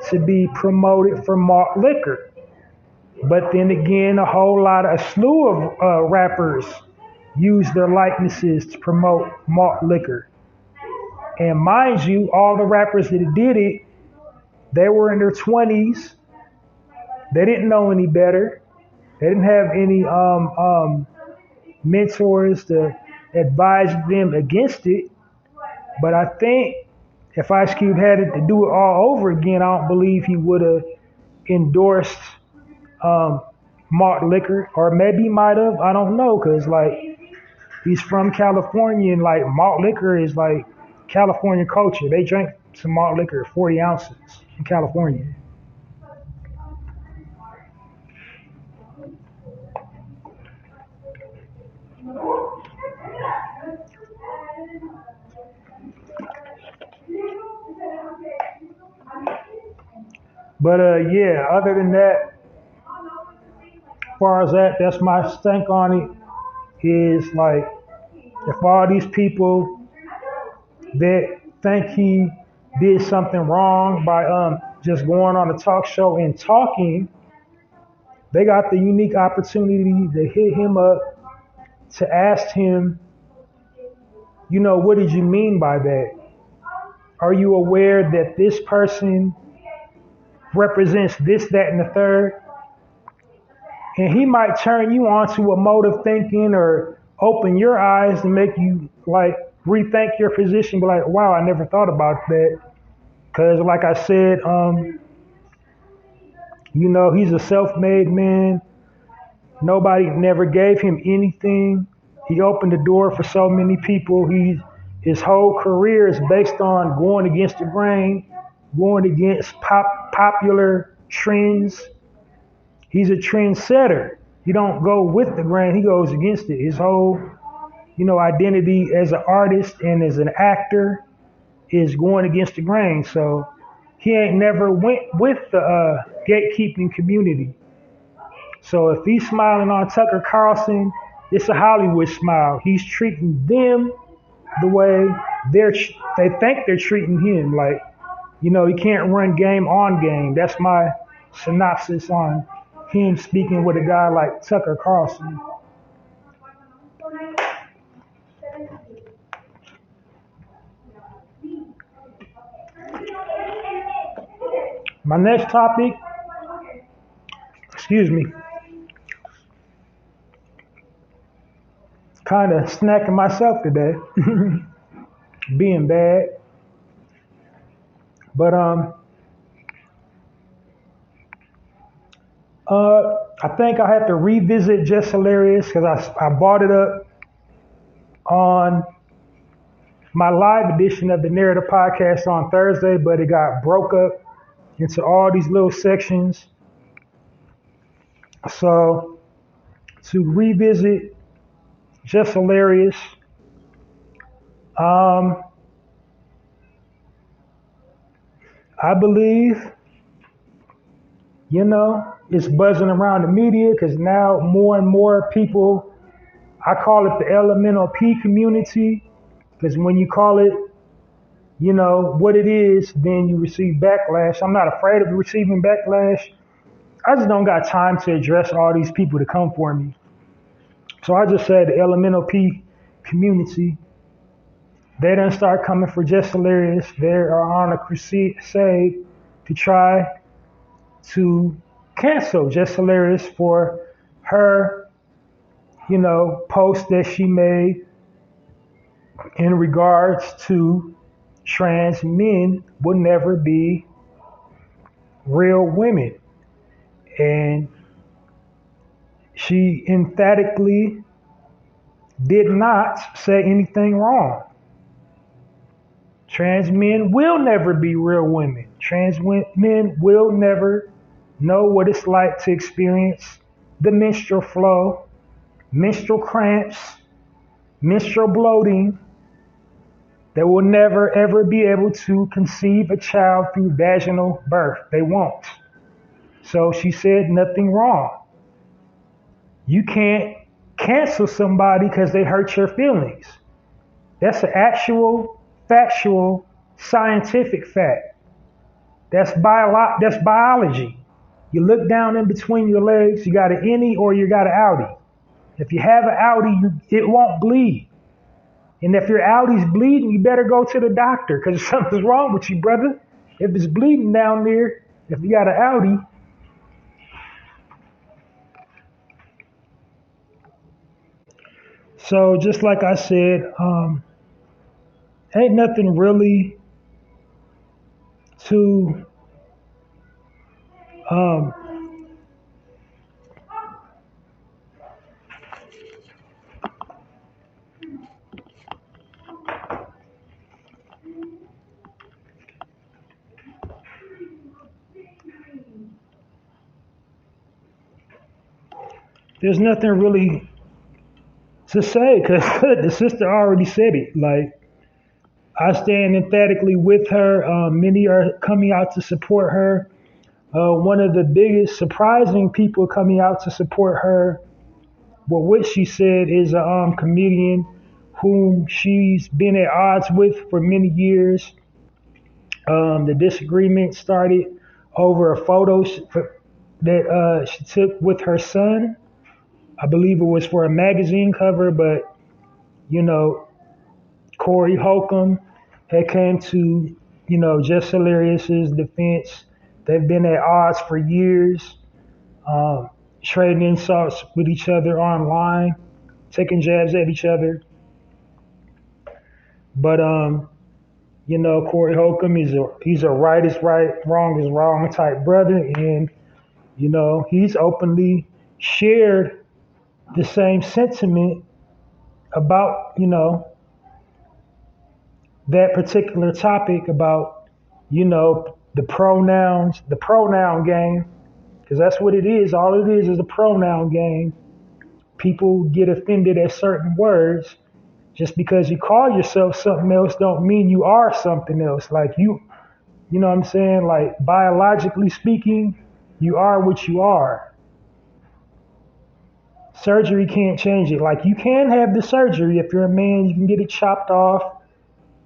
to be promoted for malt liquor. But then again, a slew of rappers use their likenesses to promote malt liquor. And mind you, all the rappers that did it, they were in their 20s. They didn't know any better. They didn't have any mentors to advise them against it. But I think if Ice Cube had it to do it all over again, I don't believe he would have endorsed malt liquor, or maybe he might have. I don't know, because he's from California, and malt liquor is California culture. They drink some malt liquor, 40 ounces in California. But other than that, as far as that's my stank on it, is if all these people that think he did something wrong by just going on a talk show and talking, they got the unique opportunity to hit him up to ask him, what did you mean by that? Are you aware that this person represents this, that, and the third. And he might turn you on to a mode of thinking or open your eyes and make you like rethink your position. Be like, wow, I never thought about that. Because like I said, he's a self-made man. Nobody never gave him anything. He opened the door for so many people. His whole career is based on going against the grain, going against popular trends. He's a trendsetter. He don't go with the grain. He goes against it. His whole, identity as an artist and as an actor is going against the grain. So he ain't never went with the gatekeeping community. So if he's smiling on Tucker Carlson, it's a Hollywood smile. He's treating them the way they think they're treating him. Like, he can't run game on game. That's my synopsis on him speaking with a guy like Tucker Carlson. My next topic, kind of snacking myself today, being bad. But I think I have to revisit Just Hilarious because I bought it up on my live edition of the Narrator podcast on Thursday, but it got broke up into all these little sections. So to revisit Just Hilarious, I believe, it's buzzing around the media because now more and more people, I call it the elemental P community, because when you call it, what it is, then you receive backlash. I'm not afraid of receiving backlash. I just don't got time to address all these people to come for me. So I just said the elemental P community. They done start coming for Just Hilarious. They are on a crusade to try to cancel Just Hilarious for her, post that she made in regards to trans men will never be real women. And she emphatically did not say anything wrong. Trans men will never be real women. Trans men will never know what it's like to experience the menstrual flow, menstrual cramps, menstrual bloating. They will never, ever be able to conceive a child through vaginal birth. They won't. So she said nothing wrong. You can't cancel somebody because they hurt your feelings. That's an actual, factual, scientific fact. That's biology. You look down in between your legs, you got an innie or you got an outie. If you have an outie, it won't bleed. And if your outie's bleeding, you better go to the doctor because something's wrong with you, brother. If it's bleeding down there, if you got an outie. So just like I said, ain't nothing really to there's nothing really to say because the sister already said it. Like, I stand emphatically with her. Many are coming out to support her. One of the biggest surprising people coming out to support her, well, what she said is a comedian whom she's been at odds with for many years. The disagreement started over a photo that she took with her son. I believe it was for a magazine cover, but, Corey Holcomb had came to, Just Hilarious's defense They've been at odds for years, trading insults with each other online, taking jabs at each other. But Corey Holcomb, he's a right is right, wrong is wrong type brother, and he's openly shared the same sentiment about that particular topic about the pronouns, the pronoun game, because that's what it is. All it is a pronoun game. People get offended at certain words. Just because you call yourself something else don't mean you are something else. Like you know what I'm saying? Like biologically speaking, you are what you are. Surgery can't change it. Like you can have the surgery. If you're a man, you can get it chopped off,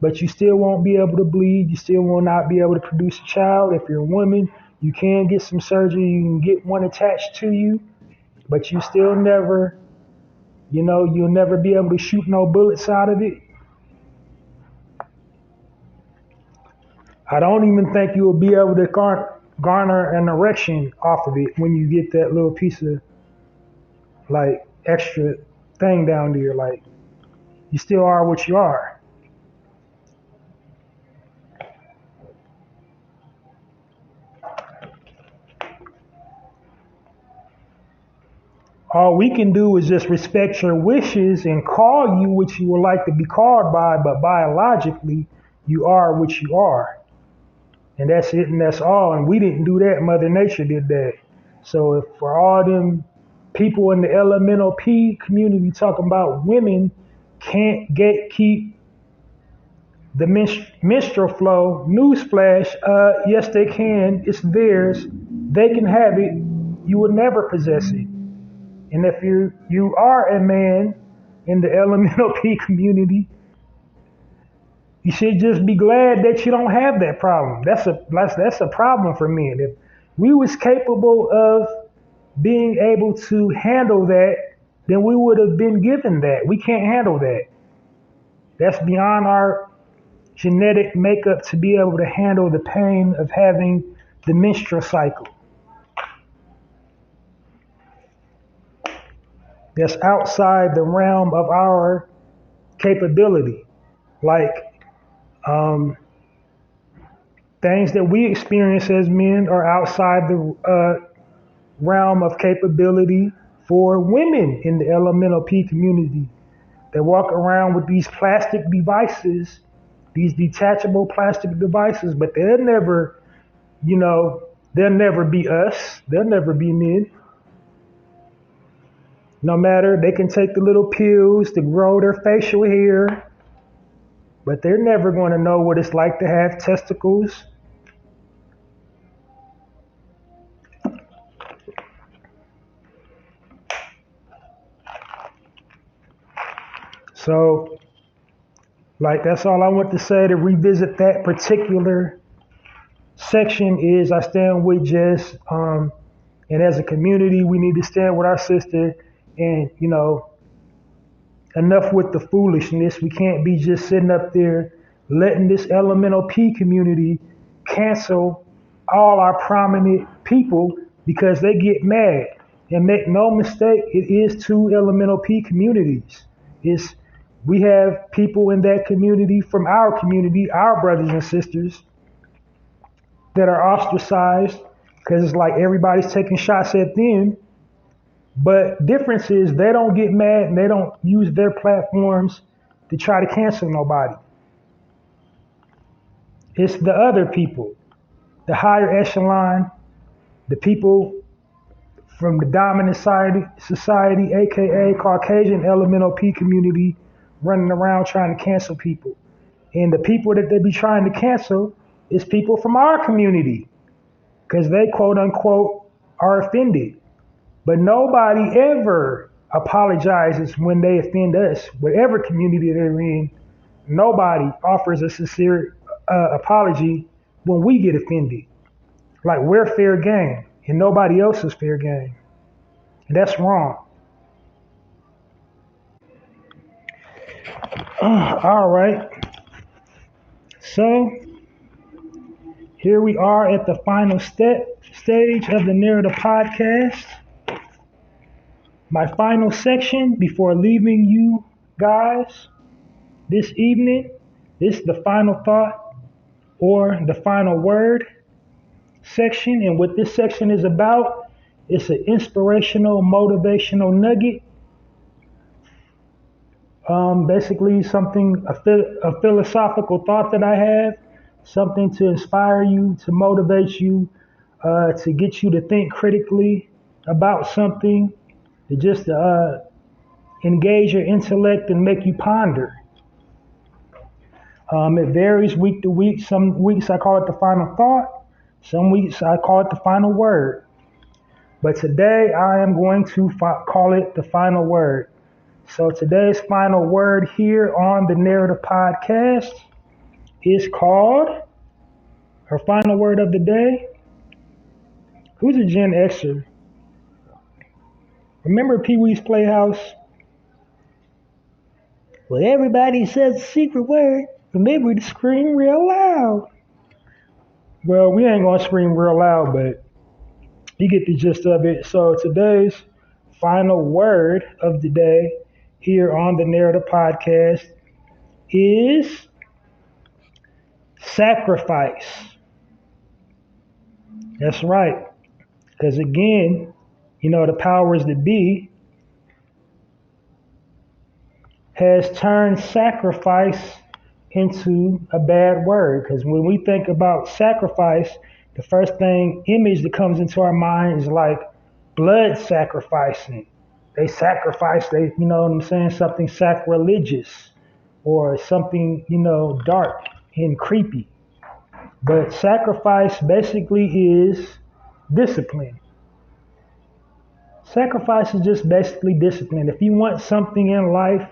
but you still won't be able to bleed. You still will not be able to produce a child. If you're a woman, you can get some surgery. You can get one attached to you, but you still never, you'll never be able to shoot no bullets out of it. I don't even think you'll be able to garner an erection off of it when you get that little piece of like extra thing down there. Like you still are what you are. All we can do is just respect your wishes and call you what you would like to be called by, but biologically, you are what you are. And that's it and that's all. And we didn't do that. Mother Nature did that. So if for all them people in the elemental P community talking about women can't gatekeep the menstrual flow, newsflash, yes they can. It's theirs. They can have it. You will never possess it. And if you are a man in the elemental P community, you should just be glad that you don't have that problem. That's a problem for men. If we was capable of being able to handle that, then we would have been given that. We can't handle that. That's beyond our genetic makeup to be able to handle the pain of having the menstrual cycle. That's outside the realm of our capability. Like things that we experience as men are outside the realm of capability for women in the elemental P community. They walk around with these plastic devices, these detachable plastic devices, but they'll never be us. They'll never be men. No matter, they can take the little pills to grow their facial hair, but they're never going to know what it's like to have testicles. So, like, that's all I want to say to revisit that particular section is I stand with Jess, and as a community, we need to stand with our sister. And, enough with the foolishness. We can't be just sitting up there letting this elemental P community cancel all our prominent people because they get mad. And make no mistake, it is two elemental P communities. We have people in that community from our community, our brothers and sisters, that are ostracized because it's like everybody's taking shots at them. But difference is they don't get mad and they don't use their platforms to try to cancel nobody. It's the other people, the higher echelon, the people from the dominant society, aka Caucasian elemental P community, running around trying to cancel people. And the people that they be trying to cancel is people from our community because they quote unquote are offended. But nobody ever apologizes when they offend us, whatever community they're in. Nobody offers a sincere apology when we get offended. Like we're fair game and nobody else is fair game. And that's wrong. All right. So, Here we are at the final stage of the Narrator podcast. My final section before leaving you guys this evening. This is the final thought or the final word section. And what this section is about, it's an inspirational, motivational nugget. Basically something, a philosophical thought that I have, something to inspire you, to motivate you, to get you to think critically about something, to just engage your intellect and make you ponder. It varies week to week. Some weeks I call it the final thought. Some weeks I call it the final word. But today I am going to call it the final word. So today's final word here on the Narrative Podcast is called, our final word of the day. Who's a Gen Xer? Remember Pee-wee's Playhouse? Well, everybody says a secret word. Remember to scream real loud. Well, we ain't gonna scream real loud, but you get the gist of it. So today's final word of the day here on the Narrative Podcast is sacrifice. That's right. Because again, the powers that be has turned sacrifice into a bad word. Because when we think about sacrifice, the first image that comes into our mind is like blood sacrificing. They sacrifice, something sacrilegious or something, dark and creepy. But sacrifice basically is discipline. Sacrifice is just basically discipline. If you want something in life,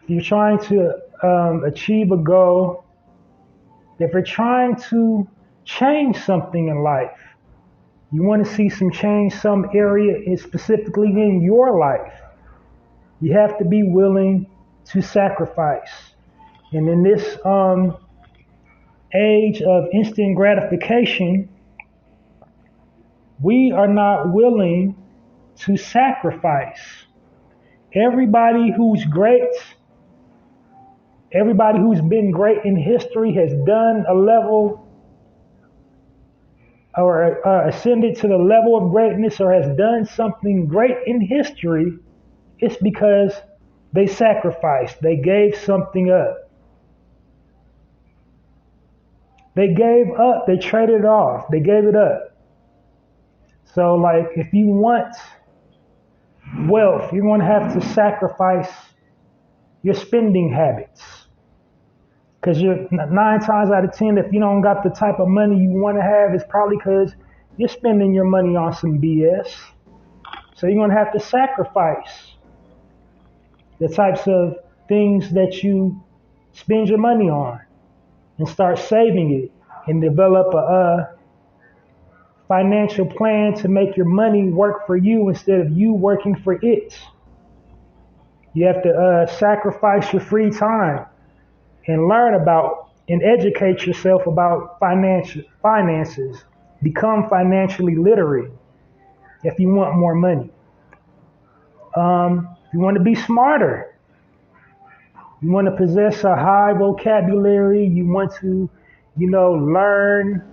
if you're trying to achieve a goal, if you're trying to change something in life, you want to see some change, some area specifically in your life, you have to be willing to sacrifice. And in this age of instant gratification, we are not willing to sacrifice. Everybody who's great, everybody who's been great in history has done a level or ascended to the level of greatness or has done something great in history. It's because they sacrificed. They gave something up. They gave up. They traded it off. They gave it up. So like if you want wealth, you're going to have to sacrifice your spending habits. Because you're 9 times out of 10, if you don't got the type of money you want to have, it's probably because you're spending your money on some BS. So you're going to have to sacrifice the types of things that you spend your money on and start saving it and develop a financial plan to make your money work for you instead of you working for it. You have to sacrifice your free time and learn about and educate yourself about finances. Become financially literate if you want more money. If you want to be smarter, you want to possess a high vocabulary, you want to, learn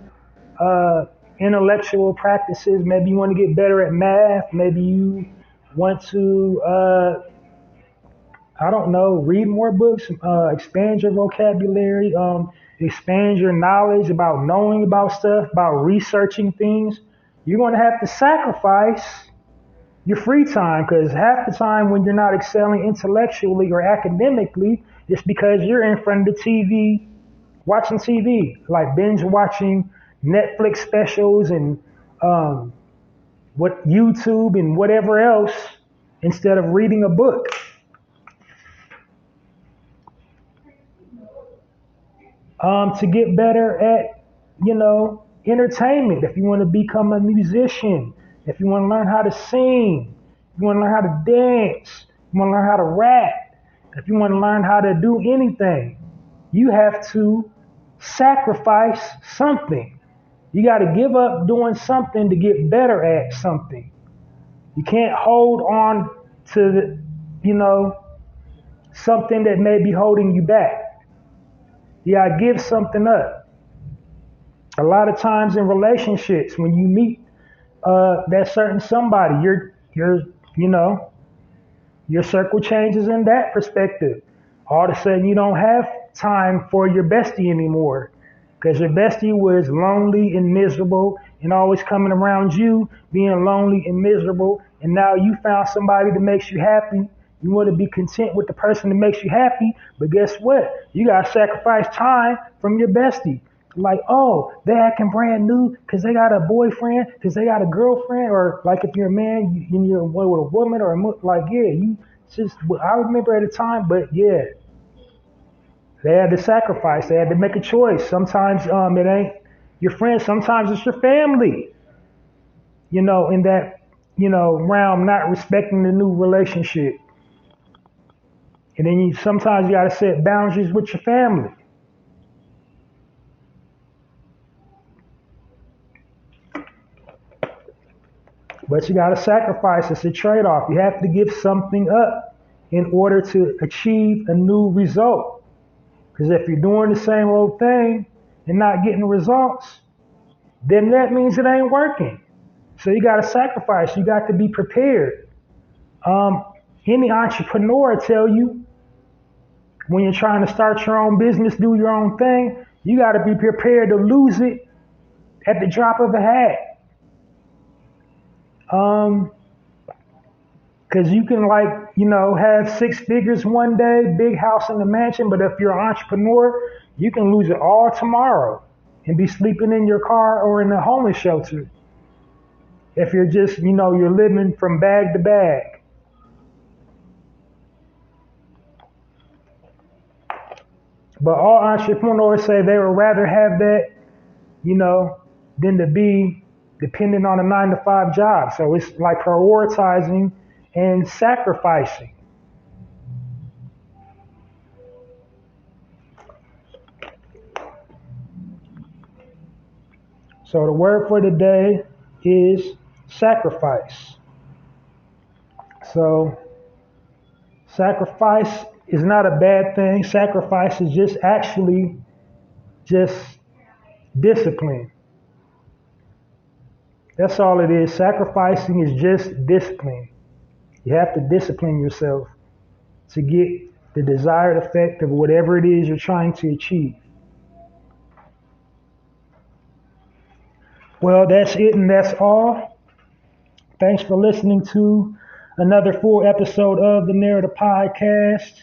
intellectual practices. Maybe you want to get better at math. Maybe you want to read more books, expand your vocabulary, expand your knowledge about knowing about stuff, about researching things. You're going to have to sacrifice your free time, because half the time when you're not excelling intellectually or academically, it's because you're in front of the TV, watching TV, like binge watching Netflix specials and YouTube and whatever else instead of reading a book. To get better at, entertainment. If you want to become a musician, if you want to learn how to sing, if you want to learn how to dance, you want to learn how to rap, if you want to learn how to do anything, you have to sacrifice something. You got to give up doing something to get better at something. You can't hold on to, something that may be holding you back. You got to give something up. A lot of times in relationships, when you meet that certain somebody, your circle changes in that perspective. All of a sudden, you don't have time for your bestie anymore because your bestie was lonely and miserable and always coming around you being lonely and miserable. And now you found somebody that makes you happy. You want to be content with the person that makes you happy. But guess what? You got to sacrifice time from your bestie. Like, oh, they acting brand new because they got a boyfriend, because they got a girlfriend, or like if you're a man and you're with a woman, or you just, I remember at the time, but yeah, they had to sacrifice. They had to make a choice. Sometimes it ain't your friends. Sometimes it's your family, in that, realm, not respecting the new relationship. And then sometimes you got to set boundaries with your family. But you got to sacrifice. It's a trade-off. You have to give something up in order to achieve a new result. Because if you're doing the same old thing and not getting results, then that means it ain't working. So you got to sacrifice. You got to be prepared. Any entrepreneur tell you when you're trying to start your own business, do your own thing, you got to be prepared to lose it at the drop of a hat. Cause you can have 6 figures one day, big house in the mansion, but if you're an entrepreneur, you can lose it all tomorrow and be sleeping in your car or in a homeless shelter. If you're just, you're living from bag to bag. But all entrepreneurs say they would rather have that, than to be dependent on a 9-to-5 job. So it's like prioritizing and sacrificing. So the word for the day is sacrifice. So sacrifice is not a bad thing. Sacrifice is just discipline. That's all it is. Sacrificing is just discipline. You have to discipline yourself to get the desired effect of whatever it is you're trying to achieve. Well, that's it and that's all. Thanks for listening to another full episode of the Narrator Podcast.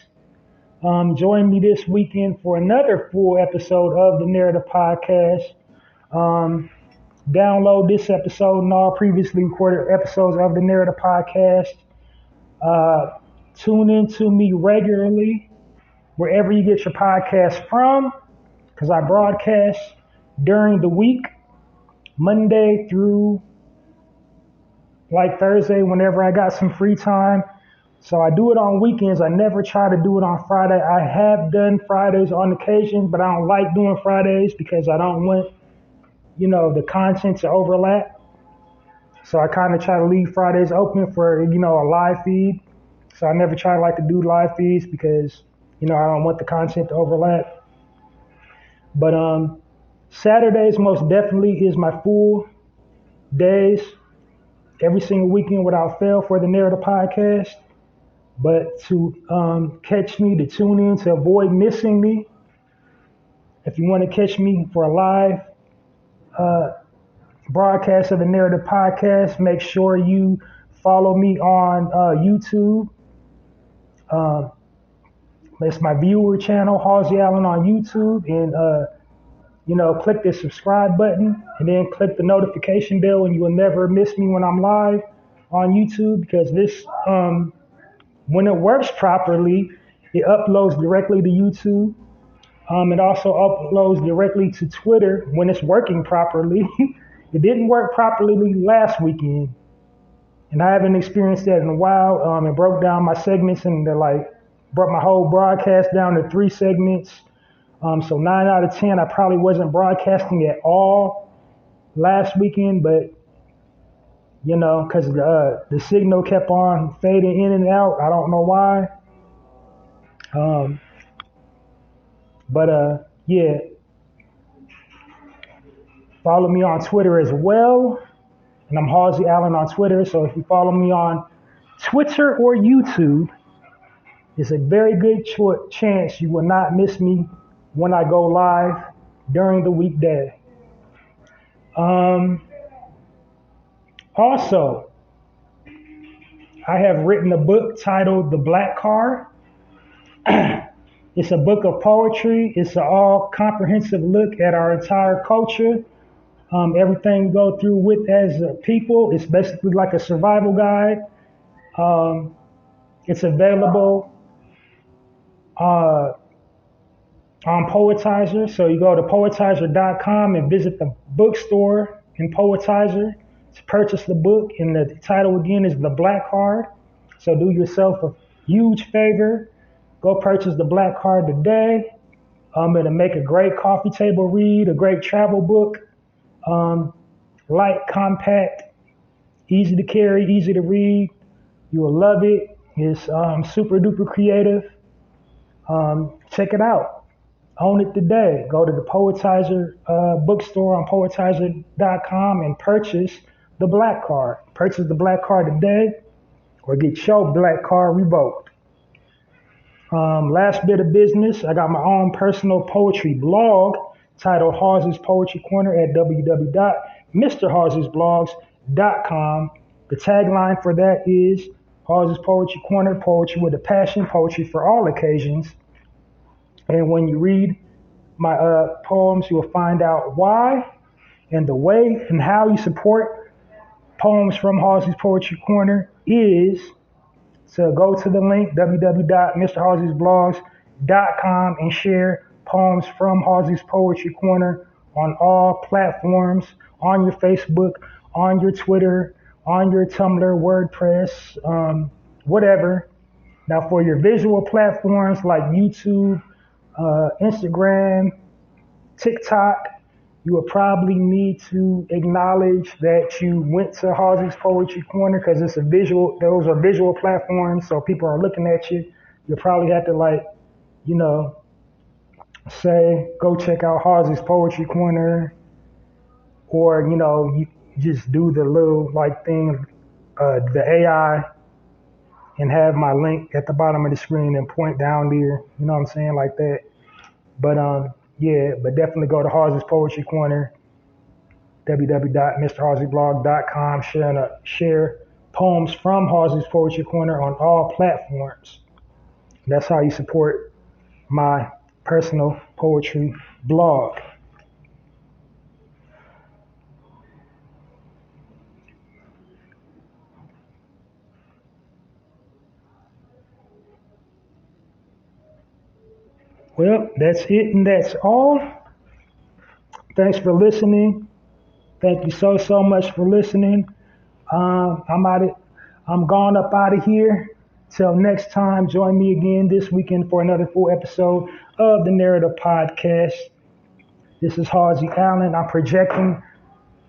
Join me this weekend for another full episode of the Narrator Podcast. Download this episode and all previously recorded episodes of the Narrator Podcast. Tune in to me regularly wherever you get your podcast from, because I broadcast during the week, Monday through Thursday, whenever I got some free time. So I do it on weekends. I never try to do it on Friday. I have done Fridays on occasion, but I don't like doing Fridays because I don't want the content to overlap. So I kind of try to leave Fridays open for, a live feed. So I never try to do live feeds because, I don't want the content to overlap. But Saturdays most definitely is my full days every single weekend without fail for the Narrator Podcast. But to catch me, to tune in, to avoid missing me, if you want to catch me for a live broadcast of the Narrative Podcast, make sure you follow me on YouTube. It's my viewer channel, Halsey Allen on YouTube, and click the subscribe button and then click the notification bell, and you will never miss me when I'm live on YouTube, because this when it works properly, it uploads directly to YouTube. It also uploads directly to Twitter when it's working properly. It didn't work properly last weekend, and I haven't experienced that in a while. It broke down my segments and brought my whole broadcast down to 3 segments. So 9 out of 10, I probably wasn't broadcasting at all last weekend, but because the signal kept on fading in and out. I don't know why. Yeah, follow me on Twitter as well. And I'm Halsey Allen on Twitter. So if you follow me on Twitter or YouTube, it's a very good chance you will not miss me when I go live during the weekday. Also, I have written a book titled The Black Card. It's a book of poetry. It's an all-comprehensive look at our entire culture. Everything we go through with as a people. It's basically like a survival guide. It's available on Poetizer. So you go to poetizer.com and visit the bookstore in Poetizer to purchase the book. And the title again is The Black Card. So do yourself a huge favor. Go purchase The Black Card today. It'll make a great coffee table read, a great travel book. Light, compact, easy to carry, easy to read. You will love it. It's super duper creative. Check it out. Own it today. Go to the Poetizer bookstore on poetizer.com and purchase The Black Card. Purchase The Black Card today or get your Black Card revoked. Last bit of business, I got my own personal poetry blog titled Hallzies Poetry Corner at www.mrhallziesblogs.com. The tagline for that is Hallzies Poetry Corner, poetry with a passion, poetry for all occasions. And when you read my poems, you will find out why and the way and how you support poems from Hallzies Poetry Corner is to go to the link www.mrhallziesblogs.com and share poems from Hallzies Poetry Corner on all platforms, on your Facebook, on your Twitter, on your Tumblr, WordPress, whatever. Now for your visual platforms like YouTube, Instagram, TikTok, you will probably need to acknowledge that you went to Hallzies Poetry Corner because it's a visual, those are visual platforms, so people are looking at you. You'll probably have to say, go check out Hallzies Poetry Corner, or, you just do the little thing, the AI, and have my link at the bottom of the screen and point down there, you know what I'm saying, like that. But but definitely go to Hallzies Poetry Corner, www.mrhallziesblog.com, share poems from Hallzies Poetry Corner on all platforms. That's how you support my personal poetry blog. Well, that's it and that's all. Thanks for listening. Thank you so much for listening. I'm gone up out of here. Till next time, join me again this weekend for another full episode of the Narrator Podcast. This is Halsey Allen. I'm projecting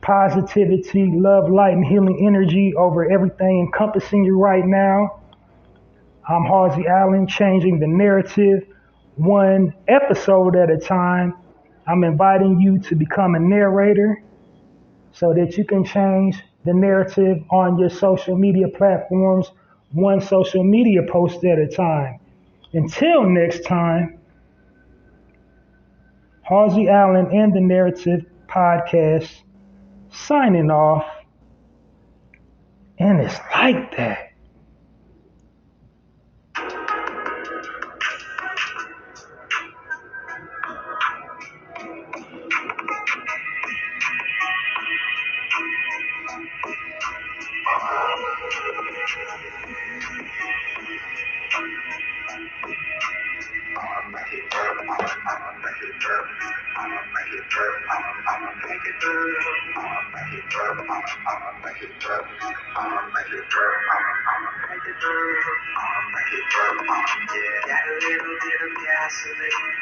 positivity, love, light, and healing energy over everything encompassing you right now. I'm Halsey Allen, changing the narrative one episode at a time. I'm inviting you to become a narrator so that you can change the narrative on your social media platforms, one social media post at a time. Until next time, Halsey Allen and the Narrative Podcast signing off. And it's like that. Got a little bit of gasoline.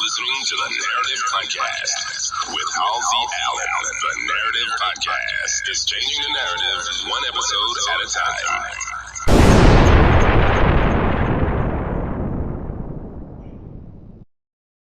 Listening to the Narrative Podcast with Halsey Allen. The Narrative Podcast is changing the narrative one episode at a time.